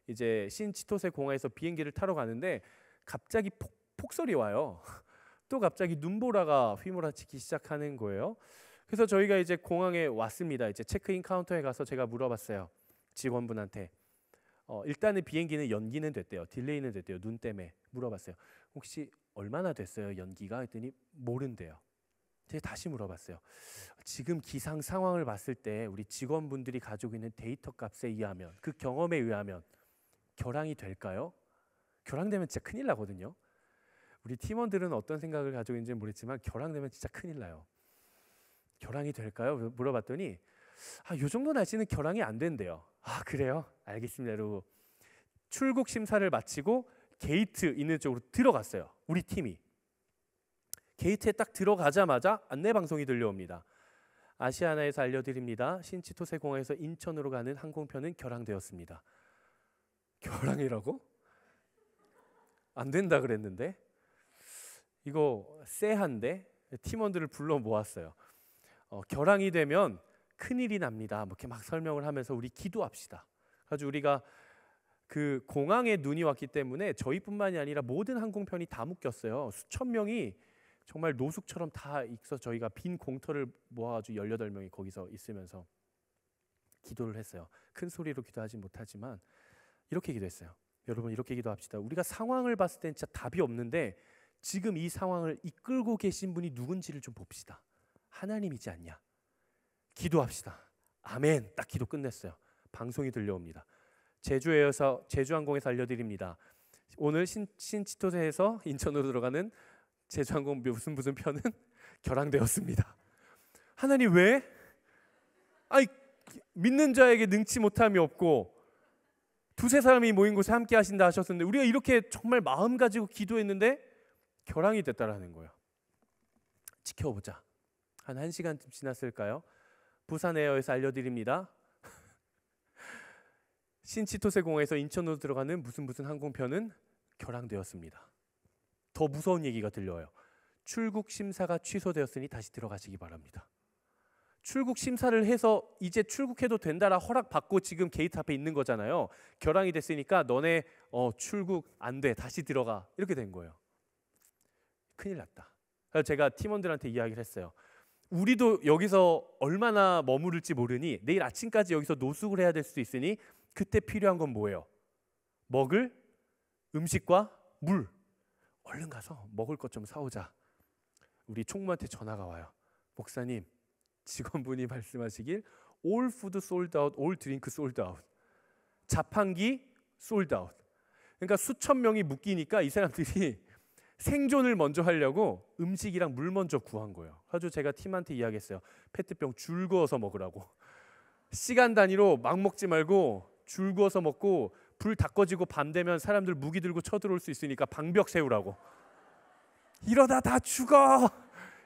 이제 신치토세 공항에서 비행기를 타러 가는데 갑자기 폭설이 와요. 또 갑자기 눈보라가 휘몰아치기 시작하는 거예요. 그래서 저희가 이제 공항에 왔습니다. 이제 체크인 카운터에 가서 제가 물어봤어요. 직원분한테. 일단은 비행기는 연기는 됐대요. 딜레이는 됐대요. 눈 때문에. 물어봤어요. 혹시 얼마나 됐어요? 연기가? 했더니 모른대요. 제가 다시 물어봤어요. 지금 기상 상황을 봤을 때 우리 직원분들이 가지고 있는 데이터 값에 의하면, 그 경험에 의하면 결항이 될까요? 결항되면 진짜 큰일 나거든요. 우리 팀원들은 어떤 생각을 가지고 있는지 모르겠지만 결항되면 진짜 큰일 나요. 결항이 될까요? 물어봤더니 요 정도 날씨는 결항이 안 된대요. 아, 그래요? 알겠습니다. 이러고 출국 심사를 마치고 게이트 있는 쪽으로 들어갔어요. 우리 팀이. 게이트에 딱 들어가자마자 안내 방송이 들려옵니다. 아시아나에서 알려드립니다. 신치토세 공항에서 인천으로 가는 항공편은 결항되었습니다. 결항이라고? 안 된다 그랬는데? 이거 쎄한데? 팀원들을 불러 모았어요. 결항이 되면 큰일이 납니다. 뭐 이렇게 막 설명을 하면서 우리 기도합시다. 그래서 우리가 그 공항에 눈이 왔기 때문에 저희뿐만이 아니라 모든 항공편이 다 묶였어요. 수천 명이 정말 노숙처럼 다 있어서 저희가 빈 공터를 모아가지고 18명이 거기서 있으면서 기도를 했어요. 큰 소리로 기도하지 못하지만 이렇게 기도했어요. 여러분, 이렇게 기도합시다. 우리가 상황을 봤을 땐 진짜 답이 없는데 지금 이 상황을 이끌고 계신 분이 누군지를 좀 봅시다. 하나님이지 않냐? 기도합시다. 아멘. 딱 기도 끝냈어요. 방송이 들려옵니다. 제주항공에서 알려드립니다. 오늘 신치토세에서 인천으로 들어가는 제주항공 무슨 편은 결항되었습니다. 하나님 왜? 아니, 믿는 자에게 능치 못함이 없고 두세 사람이 모인 곳에 함께 하신다 하셨는데 우리가 이렇게 정말 마음 가지고 기도했는데 결항이 됐다라는 거예요. 지켜보자. 한 1시간쯤 지났을까요? 부산 에어에서 알려드립니다. 신치토세 공항에서 인천으로 들어가는 무슨 항공편은 결항되었습니다. 더 무서운 얘기가 들려요. 출국 심사가 취소되었으니 다시 들어가시기 바랍니다. 출국 심사를 해서 이제 출국해도 된다라 허락받고 지금 게이트 앞에 있는 거잖아요. 결항이 됐으니까 너네 출국 안 돼. 다시 들어가. 이렇게 된 거예요. 큰일 났다. 그래서 제가 팀원들한테 이야기를 했어요. 우리도 여기서 얼마나 머무를지 모르니 내일 아침까지 여기서 노숙을 해야 될 수도 있으니 그때 필요한 건 뭐예요? 먹을 음식과 물. 얼른 가서 먹을 것 좀 사오자. 우리 총무한테 전화가 와요. 목사님, 직원분이 말씀하시길 all food sold out, all drink sold out. 자판기 sold out. 그러니까 수천 명이 묶이니까 이 사람들이 생존을 먼저 하려고 음식이랑 물 먼저 구한 거예요. 아주 제가 팀한테 이야기했어요. 페트병 줄 그어서 먹으라고. 시간 단위로 막 먹지 말고 줄 그어서 먹고, 불 다 꺼지고 밤 되면 사람들 무기 들고 쳐들어올 수 있으니까 방벽 세우라고. 이러다 다 죽어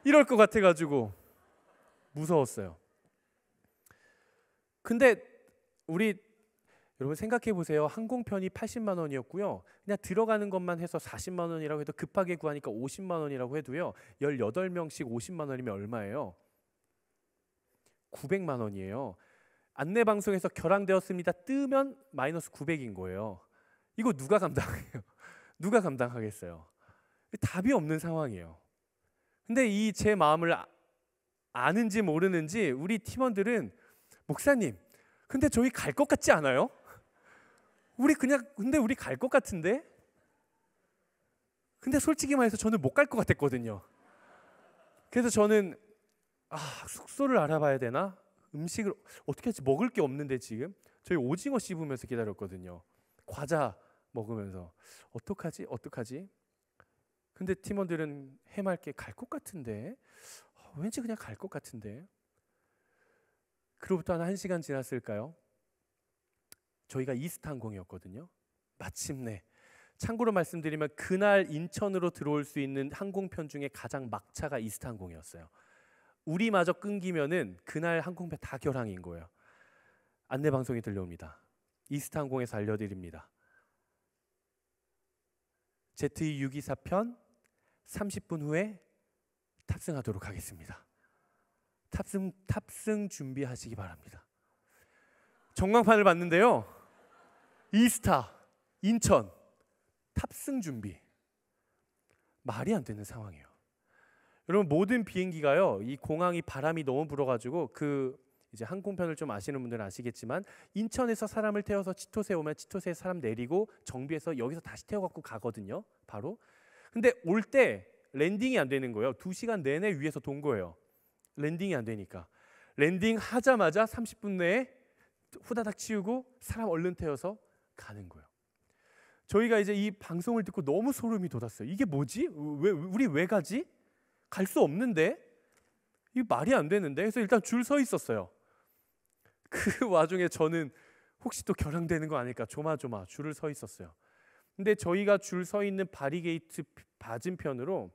이럴 것 같아가지고 무서웠어요. 근데 우리 여러분 생각해 보세요. 항공편이 80만 원이었고요. 그냥 들어가는 것만 해서 40만 원이라고 해도 급하게 구하니까 50만 원이라고 해도요. 18명씩 50만 원이면 얼마예요? 900만 원이에요. 안내방송에서 결항되었습니다 뜨면 마이너스 900인 거예요. 이거 누가 감당해요? 누가 감당하겠어요? 답이 없는 상황이에요. 근데 이 제 마음을 아는지 모르는지 우리 팀원들은 목사님, 근데 저희 갈 것 같지 않아요? 근데 우리 갈 것 같은데? 근데 솔직히 말해서 저는 못 갈 것 같았거든요. 그래서 저는 숙소를 알아봐야 되나? 음식을 어떻게 할지, 먹을 게 없는데 지금 저희 오징어 씹으면서 기다렸거든요. 과자 먹으면서 어떡하지? 근데 팀원들은 해맑게 갈 것 같은데, 왠지 그냥 갈 것 같은데. 그로부터 한 1시간 지났을까요? 저희가 이스타항공이었거든요. 마침내, 참고로 말씀드리면 그날 인천으로 들어올 수 있는 항공편 중에 가장 막차가 이스타항공이었어요. 우리마저 끊기면은 그날 항공편 다 결항인 거예요. 안내방송이 들려옵니다. 이스타항공에서 알려드립니다. Z624편 30분 후에 탑승하도록 하겠습니다. 탑승 준비하시기 바랍니다. 전광판을 봤는데요. 이스타, 인천, 탑승 준비. 말이 안 되는 상황이에요. 여러분, 모든 비행기가요, 이 공항이 바람이 너무 불어가지고 이제 항공편을 좀 아시는 분들은 아시겠지만 인천에서 사람을 태워서 치토스에 오면 치토스에 사람 내리고 정비해서 여기서 다시 태워갖고 가거든요. 바로. 근데 올 때 랜딩이 안 되는 거예요. 2시간 내내 위에서 돈 거예요. 랜딩이 안 되니까. 랜딩 하자마자 30분 내에 후다닥 치우고 사람 얼른 태워서 가는 거예요. 저희가 이제 이 방송을 듣고 너무 소름이 돋았어요. 이게 뭐지? 우리 왜 가지? 갈 수 없는데? 이게 말이 안 되는데? 그래서 일단 줄 서 있었어요. 그 와중에 저는 혹시 또 결항되는 거 아닐까 조마조마 줄을 서 있었어요. 근데 저희가 줄 서 있는 바리게이트 맞은편으로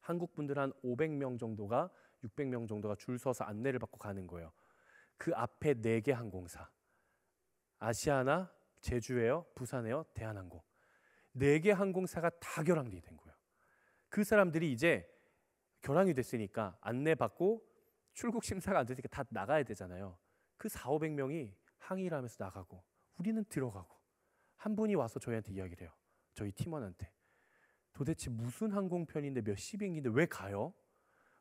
한국 분들 한 500명 정도가 600명 정도가 줄 서서 안내를 받고 가는 거예요. 그 앞에 4개 항공사, 아시아나, 제주에어, 부산에어, 대한항공, 4개 항공사가 다 결항이 된 거예요. 그 사람들이 이제 결항이 됐으니까 안내받고 출국 심사가 안 되니까 다 나가야 되잖아요. 그 400~500명이 항의를 하면서 나가고 우리는 들어가고. 한 분이 와서 저희한테 이야기를 해요. 저희 팀원한테. 도대체 무슨 항공편인데 몇 시 비행기인데 왜 가요?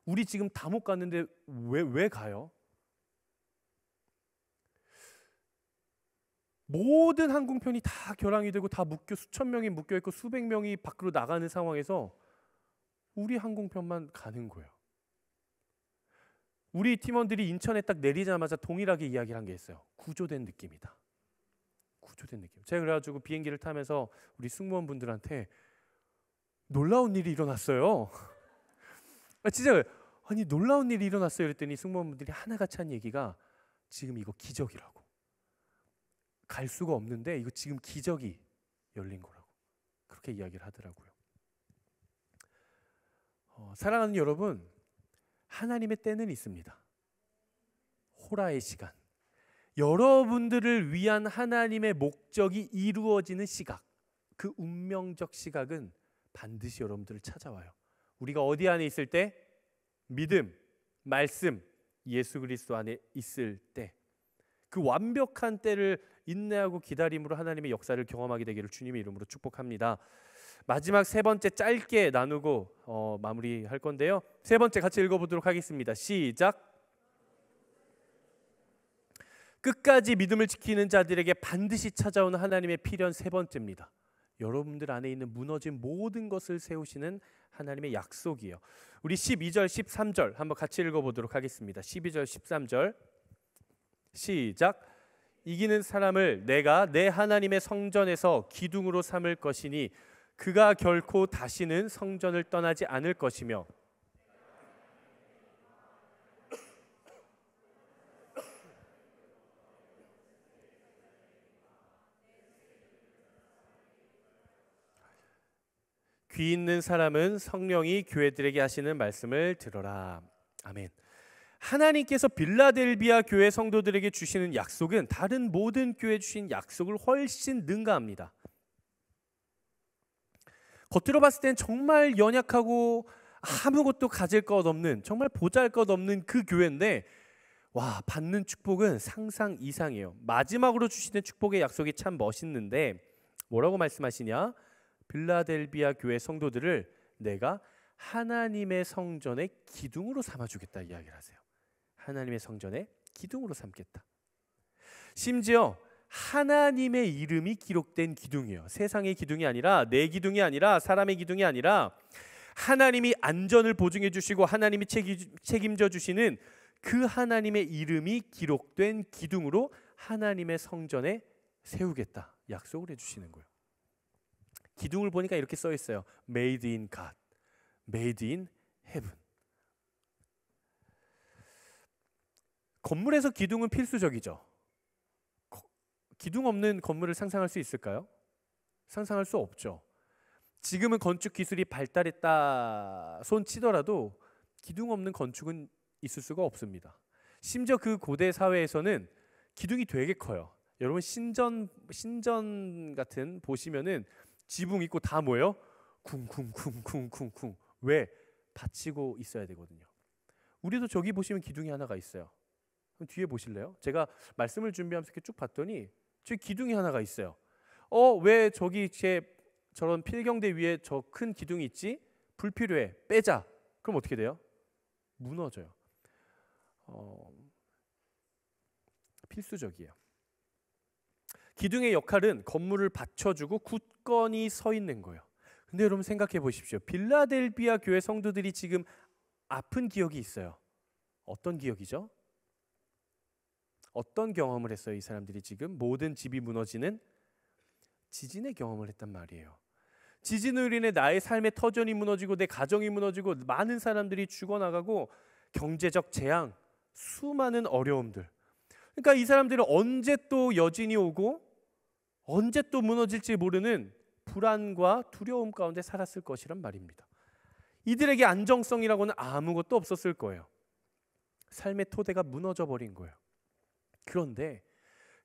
우리 지금 다 못 갔는데 왜 가요? 모든 항공편이 다 결항이 되고 다 수천 명이 묶여 있고 수백 명이 밖으로 나가는 상황에서 우리 항공편만 가는 거예요. 우리 팀원들이 인천에 딱 내리자마자 동일하게 이야기를 한 게 있어요. 구조된 느낌이다. 구조된 느낌. 제가 그래가지고 비행기를 타면서 우리 승무원분들한테 놀라운 일이 일어났어요. 진짜 아니 놀라운 일이 일어났어요. 그랬더니 승무원분들이 하나같이 한 얘기가 지금 이거 기적이라고. 갈 수가 없는데 이거 지금 기적이 열린 거라고. 그렇게 이야기를 하더라고요. 사랑하는 여러분, 하나님의 때는 있습니다. 호라의 시간. 여러분들을 위한 하나님의 목적이 이루어지는 시각, 그 운명적 시각은 반드시 여러분들을 찾아와요. 우리가 어디 안에 있을 때? 믿음, 말씀, 예수 그리스도 안에 있을 때, 그 완벽한 때를 인내하고 기다림으로 하나님의 역사를 경험하게 되기를 주님의 이름으로 축복합니다. 마지막 3번째 짧게 나누고 마무리할 건데요. 3번째 같이 읽어보도록 하겠습니다. 시작. 끝까지 믿음을 지키는 자들에게 반드시 찾아오는 하나님의 필연 3번째입니다. 여러분들 안에 있는 무너진 모든 것을 세우시는 하나님의 약속이에요. 우리 12절 13절 한번 같이 읽어보도록 하겠습니다. 12절 13절 시작. 이기는 사람을 내가 내 하나님의 성전에서 기둥으로 삼을 것이니 그가 결코 다시는 성전을 떠나지 않을 것이며 귀 있는 사람은 성령이 교회들에게 하시는 말씀을 들어라. 아멘. 하나님께서 빌라델비아 교회 성도들에게 주시는 약속은 다른 모든 교회에 주신 약속을 훨씬 능가합니다. 겉으로 봤을 땐 정말 연약하고 아무것도 가질 것 없는, 정말 보잘것없는 그 교회인데 와, 받는 축복은 상상 이상이에요. 마지막으로 주시는 축복의 약속이 참 멋있는데 뭐라고 말씀하시냐? 빌라델비아 교회 성도들을 내가 하나님의 성전의 기둥으로 삼아주겠다 이야기를 하세요. 하나님의 성전의 기둥으로 삼겠다. 심지어 하나님의 이름이 기록된 기둥이에요. 세상의 기둥이 아니라, 내 기둥이 아니라, 사람의 기둥이 아니라 하나님이 안전을 보증해 주시고 하나님이 책임져 주시는 그 하나님의 이름이 기록된 기둥으로 하나님의 성전에 세우겠다 약속을 해주시는 거예요. 기둥을 보니까 이렇게 써 있어요. Made in God, Made in Heaven. 건물에서 기둥은 필수적이죠. 기둥 없는 건물을 상상할 수 있을까요? 상상할 수 없죠. 지금은 건축 기술이 발달했다 손 치더라도 기둥 없는 건축은 있을 수가 없습니다. 심지어 그 고대 사회에서는 기둥이 되게 커요. 여러분 신전 같은 보시면은 지붕 있고 다 뭐예요? 쿵쿵쿵쿵쿵쿵. 왜? 받치고 있어야 되거든요. 우리도 저기 보시면 기둥이 하나가 있어요. 그럼 뒤에 보실래요? 제가 말씀을 준비하면서 이렇게 쭉 봤더니 저기 기둥이 하나가 있어요. 왜 저기 저런 필경대 위에 저 큰 기둥이 있지? 불필요해. 빼자. 그럼 어떻게 돼요? 무너져요. 필수적이에요. 기둥의 역할은 건물을 받쳐주고 굳건히 서 있는 거예요. 근데 여러분 생각해 보십시오. 빌라델비아 교회 성도들이 지금 아픈 기억이 있어요. 어떤 기억이죠? 어떤 경험을 했어요? 이 사람들이 지금 모든 집이 무너지는 지진의 경험을 했단 말이에요. 지진으로 인해 나의 삶의 터전이 무너지고 내 가정이 무너지고 많은 사람들이 죽어나가고 경제적 재앙, 수많은 어려움들. 그러니까 이 사람들은 언제 또 여진이 오고 언제 또 무너질지 모르는 불안과 두려움 가운데 살았을 것이란 말입니다. 이들에게 안정성이라고는 아무것도 없었을 거예요. 삶의 토대가 무너져 버린 거예요. 그런데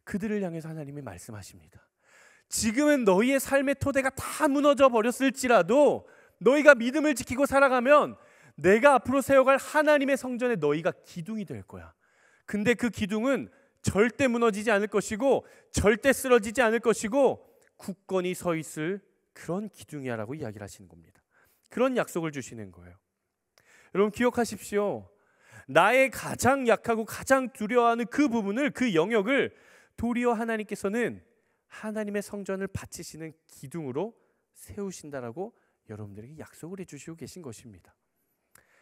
그들을 향해서 하나님이 말씀하십니다. 지금은 너희의 삶의 토대가 다 무너져 버렸을지라도 너희가 믿음을 지키고 살아가면 내가 앞으로 세워갈 하나님의 성전에 너희가 기둥이 될 거야. 근데 그 기둥은 절대 무너지지 않을 것이고 절대 쓰러지지 않을 것이고 굳건히 서 있을 그런 기둥이야라고 이야기를 하시는 겁니다. 그런 약속을 주시는 거예요. 여러분 기억하십시오. 나의 가장 약하고 가장 두려워하는 그 부분을, 그 영역을 도리어 하나님께서는 하나님의 성전을 바치시는 기둥으로 세우신다라고 여러분들에게 약속을 해주시고 계신 것입니다.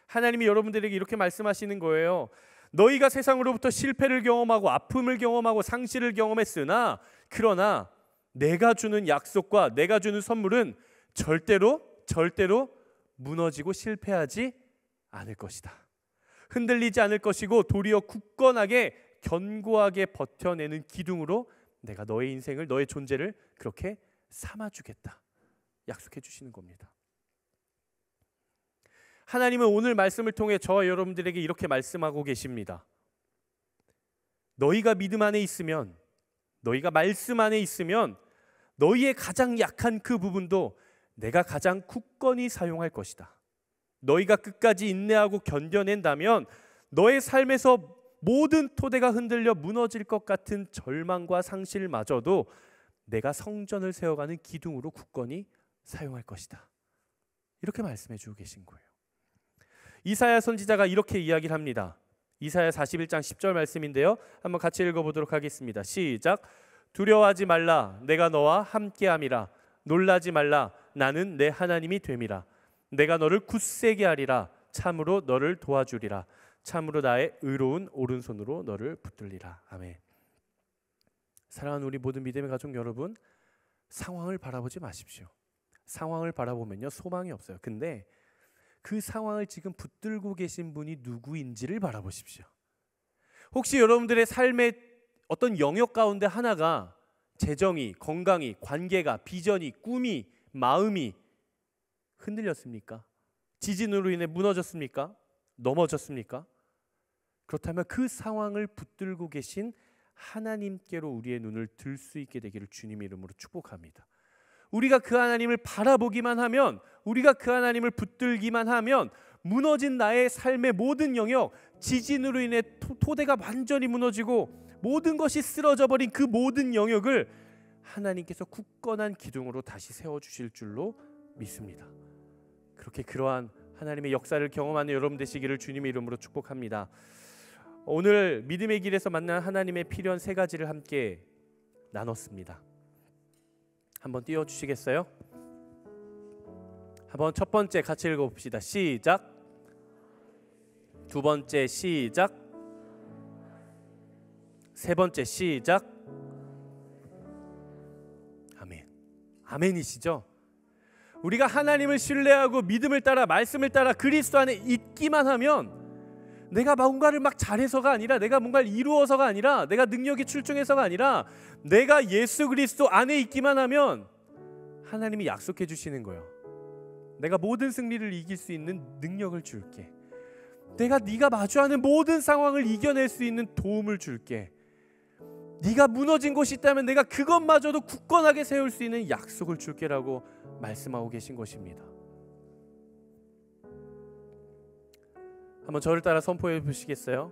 하나님이 여러분들에게 이렇게 말씀하시는 거예요. 너희가 세상으로부터 실패를 경험하고 아픔을 경험하고 상실을 경험했으나 그러나 내가 주는 약속과 내가 주는 선물은 절대로 무너지고 실패하지 않을 것이다. 흔들리지 않을 것이고 도리어 굳건하게 견고하게 버텨내는 기둥으로 내가 너의 인생을, 너의 존재를 그렇게 삼아주겠다 약속해 주시는 겁니다. 하나님은 오늘 말씀을 통해 저와 여러분들에게 이렇게 말씀하고 계십니다. 너희가 믿음 안에 있으면, 너희가 말씀 안에 있으면 너희의 가장 약한 그 부분도 내가 가장 굳건히 사용할 것이다. 너희가 끝까지 인내하고 견뎌낸다면 너의 삶에서 모든 토대가 흔들려 무너질 것 같은 절망과 상실마저도 내가 성전을 세워가는 기둥으로 굳건히 사용할 것이다. 이렇게 말씀해 주고 계신 거예요. 이사야 선지자가 이렇게 이야기를 합니다. 이사야 41장 10절 말씀인데요. 한번 같이 읽어보도록 하겠습니다. 시작. 두려워하지 말라. 내가 너와 함께함이라. 놀라지 말라. 나는 내 하나님이 됨이라. 내가 너를 굳세게 하리라. 참으로 너를 도와주리라. 참으로 나의 의로운 오른손으로 너를 붙들리라. 아멘. 사랑하는 우리 모든 믿음의 가족 여러분, 상황을 바라보지 마십시오. 상황을 바라보면요, 소망이 없어요. 근데 그 상황을 지금 붙들고 계신 분이 누구인지를 바라보십시오. 혹시 여러분들의 삶의 어떤 영역 가운데 하나가 재정이, 건강이, 관계가, 비전이, 꿈이, 마음이 흔들렸습니까? 지진으로 인해 무너졌습니까? 넘어졌습니까? 그렇다면 그 상황을 붙들고 계신 하나님께로 우리의 눈을 들 수 있게 되기를 주님의 이름으로 축복합니다. 우리가 그 하나님을 바라보기만 하면, 우리가 그 하나님을 붙들기만 하면 무너진 나의 삶의 모든 영역, 지진으로 인해 토대가 완전히 무너지고 모든 것이 쓰러져 버린 그 모든 영역을 하나님께서 굳건한 기둥으로 다시 세워주실 줄로 믿습니다. 그렇게 그러한 하나님의 역사를 경험하는 여러분 되시기를 주님의 이름으로 축복합니다. 오늘 믿음의 길에서 만난 하나님의 필요한 세 가지를 함께 나눴습니다. 한번 띄워주시겠어요? 한번 첫 번째 같이 읽어봅시다. 시작. 두 번째 시작. 세 번째 시작. 아멘. 아멘이시죠? 우리가 하나님을 신뢰하고 믿음을 따라, 말씀을 따라 그리스도 안에 있기만 하면, 내가 뭔가를 막 잘해서가 아니라, 내가 뭔가를 이루어서가 아니라, 내가 능력이 출중해서가 아니라, 내가 예수 그리스도 안에 있기만 하면 하나님이 약속해 주시는 거예요. 내가 모든 승리를 이길 수 있는 능력을 줄게. 내가 네가 마주하는 모든 상황을 이겨낼 수 있는 도움을 줄게. 네가 무너진 곳이 있다면 내가 그것마저도 굳건하게 세울 수 있는 약속을 줄게라고 말씀하고 계신 것입니다. 한번 저를 따라 선포해 보시겠어요?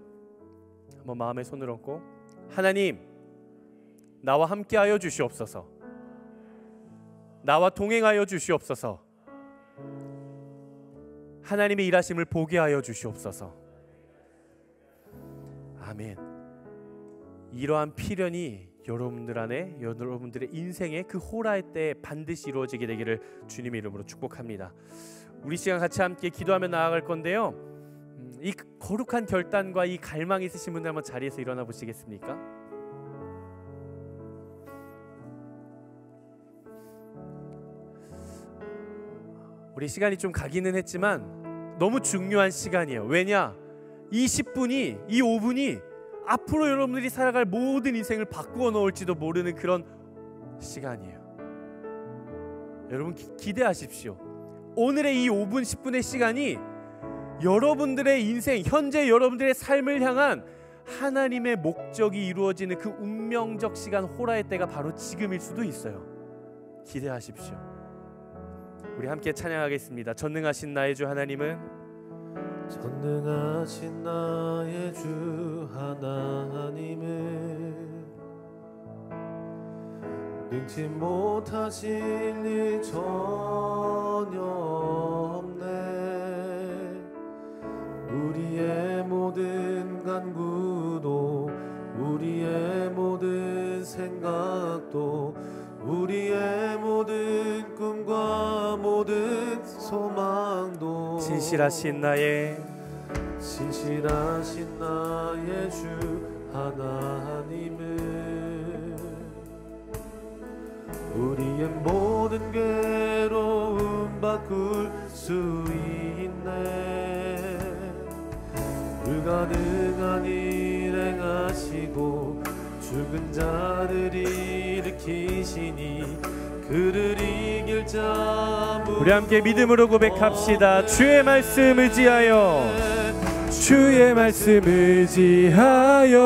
한번 마음에 손을 얹고, 하나님, 나와 함께하여 주시옵소서. 나와 동행하여 주시옵소서. 하나님의 일하심을 보게 하여 주시옵소서. 아멘. 이러한 필연이 여러분들 안에, 여러분들의 인생의 그 호라의 때에 반드시 이루어지게 되기를 주님의 이름으로 축복합니다. 우리 시간 같이 함께 기도하며 나아갈 건데요, 이 거룩한 결단과 이 갈망이 있으신 분들 한번 자리에서 일어나 보시겠습니까? 우리 시간이 좀 가기는 했지만 너무 중요한 시간이에요. 왜냐? 이 10분이, 이 5분이 앞으로 여러분들이 살아갈 모든 인생을 바꾸어 놓을지도 모르는 그런 시간이에요. 여러분 기대하십시오. 오늘의 이 5분 10분의 시간이 여러분들의 인생, 현재 여러분들의 삶을 향한 하나님의 목적이 이루어지는 그 운명적 시간, 호라의 때가 바로 지금일 수도 있어요. 기대하십시오. 우리 함께 찬양하겠습니다. 전능하신 나의 주 하나님은, 전능하신 나의 주 하나님은 능치 못하실 일 전혀 없네. 우리의 모든 간구도, 우리의 모든 생각도, 우리의 모든 꿈과 모든 소망도 진실하신 나의 주 하나님은 우리의 모든 괴로움 바꿀 수 있네. 불가능한 일 행하시고 죽은 자를 일으키시니 그를 이길 자. 우리 함께 믿음으로 고백합시다. 주의 말씀 의지하여, 주의 말씀 의지하여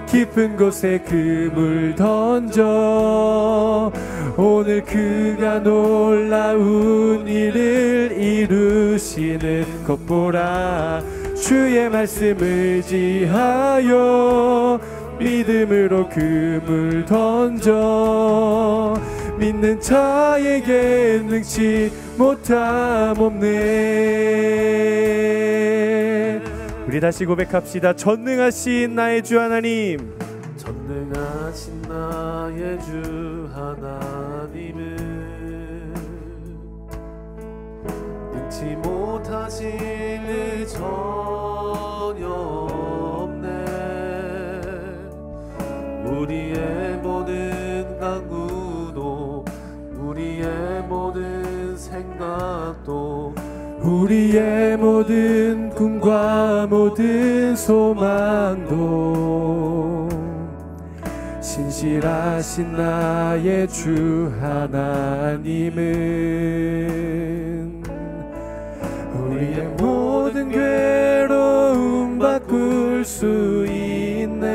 깊은 곳에 그물 던져 오늘 그가 놀라운 일을 이루시는 것 보라. 주의 말씀 의지하여 믿음으로 그물 던져 믿는 자에게 능치 못함 없네. 우리 다시 고백합시다. 전능하신 나의 주 하나님, 전능하신 나의 주 하나님은 잊지 못하실 일 전혀 없네. 우리의 모든 간구도 우리의 모든 생각도 우리의 모든 꿈과 모든 소망도 신실하신 나의 주 하나님은 우리의 모든 괴로움 바꿀 수 있네.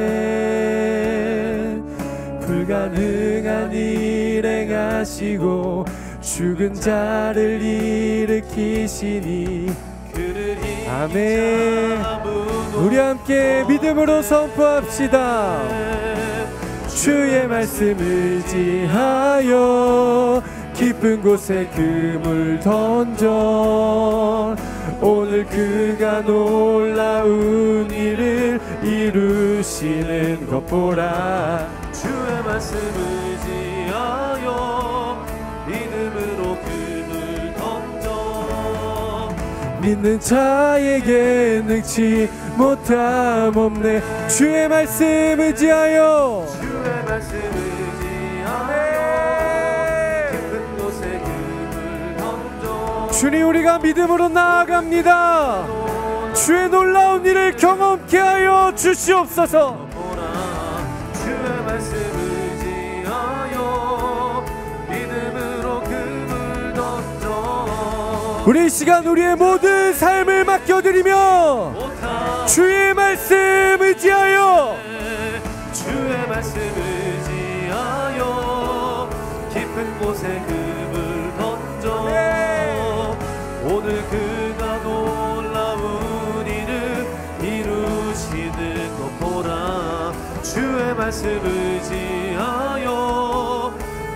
불가능한 일 행하시고 죽은 자를 일으키시니 아멘. 우리 함께 믿음으로 선포합시다. 주의 말씀 의지하여 깊은 곳에 그물 던져 오늘 그가 놀라운 일을 이루시는 것 보라. 주의 말씀 의지하여 믿음으로 그물 던져 믿는 자에게 능치 못함 없네. 주의 말씀 의지하여 주의 말씀 의지하여 깊은 곳에 그물 던져 주님 우리가 믿음으로 나아갑니다. 주의 놀라운 일을 경험케 하여 주시옵소서. 주의 말씀 의지하여 믿음으로 그물 던져 우리 이 시간 우리의 모든 삶을 맡겨드리며 주의 말씀 의지하여 주의 말씀 의지하여 깊은 곳에 그물 던져 오늘 그가 놀라운 일을 이루시는 것 보라. 주의 말씀 의지하여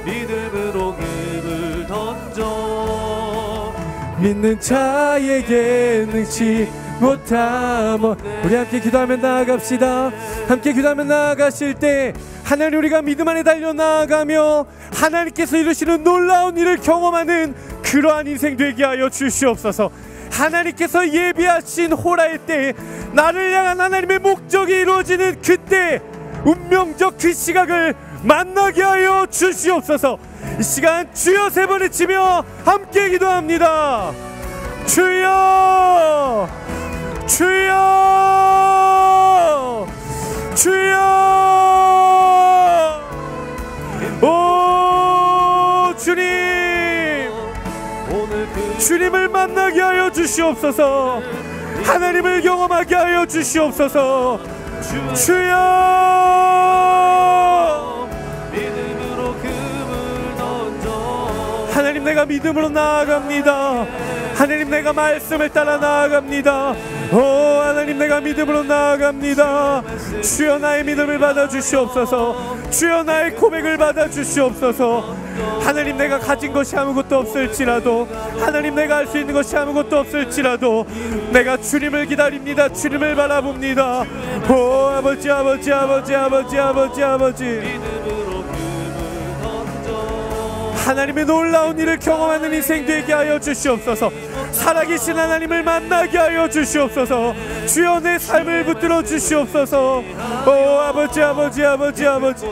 믿음으로 그물 던져 믿는 자에게 능치 못함. 우리 함께 기도하며 나아갑시다. 함께 기도하며 나아가실 때 하나님 우리가 믿음 안에 달려 나아가며 하나님께서 이루시는 놀라운 일을 경험하는 그러한 인생 되게 하여 주시옵소서. 하나님께서 예비하신 호라의 때에 나를 향한 하나님의 목적이 이루어지는 그때 운명적 그 시각을 만나게 하여 주시옵소서. 이 시간 주여 세 번 외치며 함께 기도합니다. 주여 주여 주여. 오 주님, 주님을 만나게 하여 주시옵소서. 하나님을 경험하게 하여 주시옵소서. 주여. 하나님 내가 믿음으로 나아갑니다. 하나님 내가 말씀을 따라 나아갑니다. 오 하나님 내가 믿음으로 나아갑니다. 주여 나의 믿음을 받아주시옵소서. 주여 나의 고백을 받아주시옵소서. 하나님 내가 가진 것이 아무것도 없을지라도, 하나님 내가 할 수 있는 것이 아무것도 없을지라도 내가 주님을 기다립니다. 주님을 바라봅니다. 오 아버지 아버지 아버지 아버지 아버지 아버지, 하나님의 놀라운 일을 경험하는 인생 되게 하여 주시옵소서. 살아계신 하나님을 만나게 하여 주시옵소서. 주여 내 삶을 붙들어 주시옵소서. 오 아버지 아버지 아버지 아버지,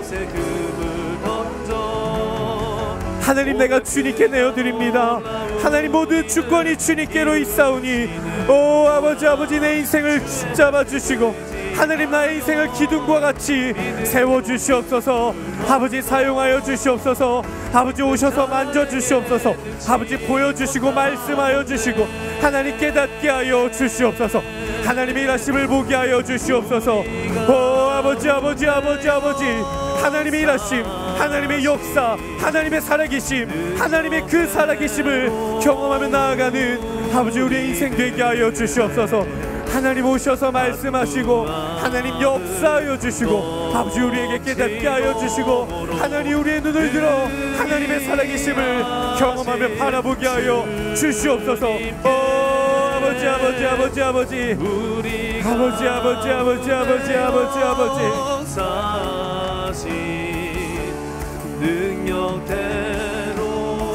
하나님 내가 주님께 내어드립니다. 하나님 모든 주권이 주님께로 있사오니 오 아버지 아버지 내 인생을 잡아주시고 하나님 나의 인생을 기둥과 같이 세워주시옵소서. 아버지 사용하여 주시옵소서. 아버지 오셔서 만져주시옵소서. 아버지 보여주시고 말씀하여 주시고 하나님 깨닫게 하여 주시옵소서. 하나님의 일하심을 보게 하여 주시옵소서. 오 아버지 아버지 아버지 아버지, 하나님의 일하심, 하나님의 역사, 하나님의 살아계심, 하나님의 그 살아계심을 경험하며 나아가는 아버지 우리의 인생 되게 하여 주시옵소서. 하나님 오셔서 말씀하시고 하나님 역사하여 주시고 아버지 우리에게 깨닫게 하여 주시고 하나님 우리의 눈을 들어 하나님의 살아계심을 경험하며 바라보게 하여 주시옵소서. 아버지 아버지 아버지 아버지 아버지 아버지 아버지 아버지 아버지 아버지,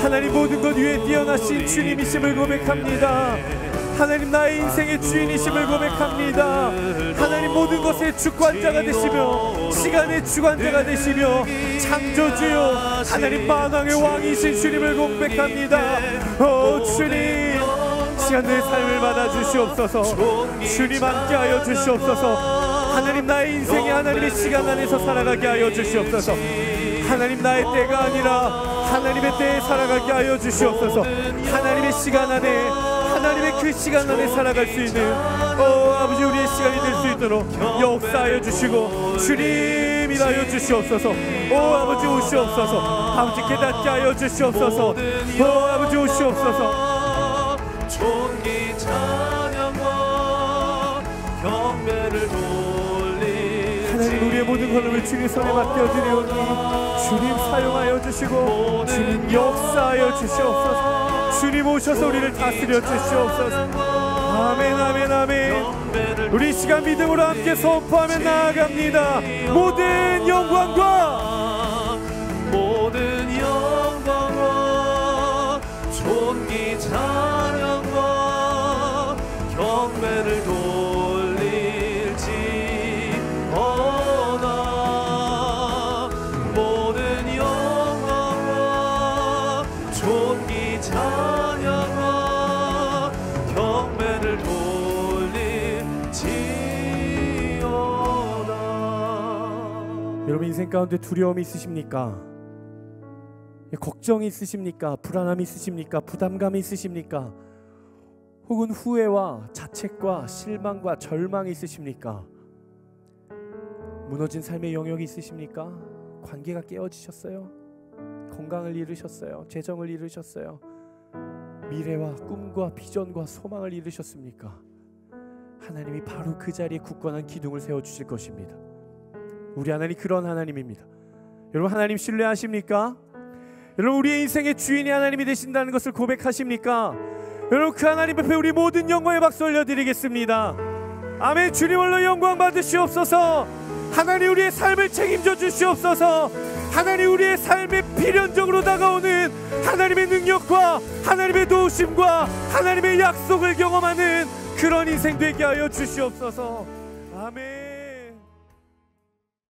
하나님 하나님 모든 것 위에 뛰어나신 주님이심을 고백합니다. 하나님 나의 인생의 주인이심을 고백합니다. 하나님 모든 것의 주관자가 되시며 시간의 주관자가 되시며 창조주요 하나님 만왕의 왕이신 주님을 고백합니다. 주님 시간 내 삶을 받아주시옵소서. 주님 함께하여 주시옵소서. 하나님 나의 인생이 하나님의 시간 안에서 살아가게 하여 주시옵소서. 하나님 나의 때가 아니라 하나님의 때에 살아가게 하여 주시옵소서. 하나님의 시간 안에 하나님의 그 시간 안에 살아갈 수 있는 아버지 우리의 시간이 될 수 있도록 역사하여 주시고 주님 일하여 주시옵소서. 아버지 오시옵소서. 아버지 깨닫게 하여 주시옵소서. 아버지 오시옵소서. 존귀 찬양과 경배를 돌리지. 하나님 우리의 모든 걸음을 주님 손에 맡겨드리오니 주님 사용하여 주시고 주님 역사하여 주시옵소서. 주님 오셔서 우리를 다스려 주시옵소서. 아멘 아멘 아멘. 우리 시간 믿음으로 함께 선포하며 나아갑니다. 모든 영광과 존귀 찬양과 경배를 돌릴지어다. 모든 영광과 존귀 찬양과 경배를 돌릴지어다. 여러분 인생 가운데 두려움이 있으십니까? 걱정이 있으십니까? 불안함이 있으십니까? 부담감이 있으십니까? 혹은 후회와 자책과 실망과 절망이 있으십니까? 무너진 삶의 영역이 있으십니까? 관계가 깨어지셨어요? 건강을 잃으셨어요? 재정을 잃으셨어요? 미래와 꿈과 비전과 소망을 잃으셨습니까? 하나님이 바로 그 자리에 굳건한 기둥을 세워주실 것입니다. 우리 하나님 그런 하나님입니다. 여러분 하나님 신뢰하십니까? 여러분 우리의 인생의 주인이 하나님이 되신다는 것을 고백하십니까? 여러분 그 하나님 앞에 우리 모든 영광의 박수 올려드리겠습니다. 아멘. 주님 홀로 영광 받으시옵소서. 하나님 우리의 삶을 책임져 주시옵소서. 하나님 우리의 삶에 필연적으로 다가오는 하나님의 능력과 하나님의 도우심과 하나님의 약속을 경험하는 그런 인생 되게 하여 주시옵소서. 아멘.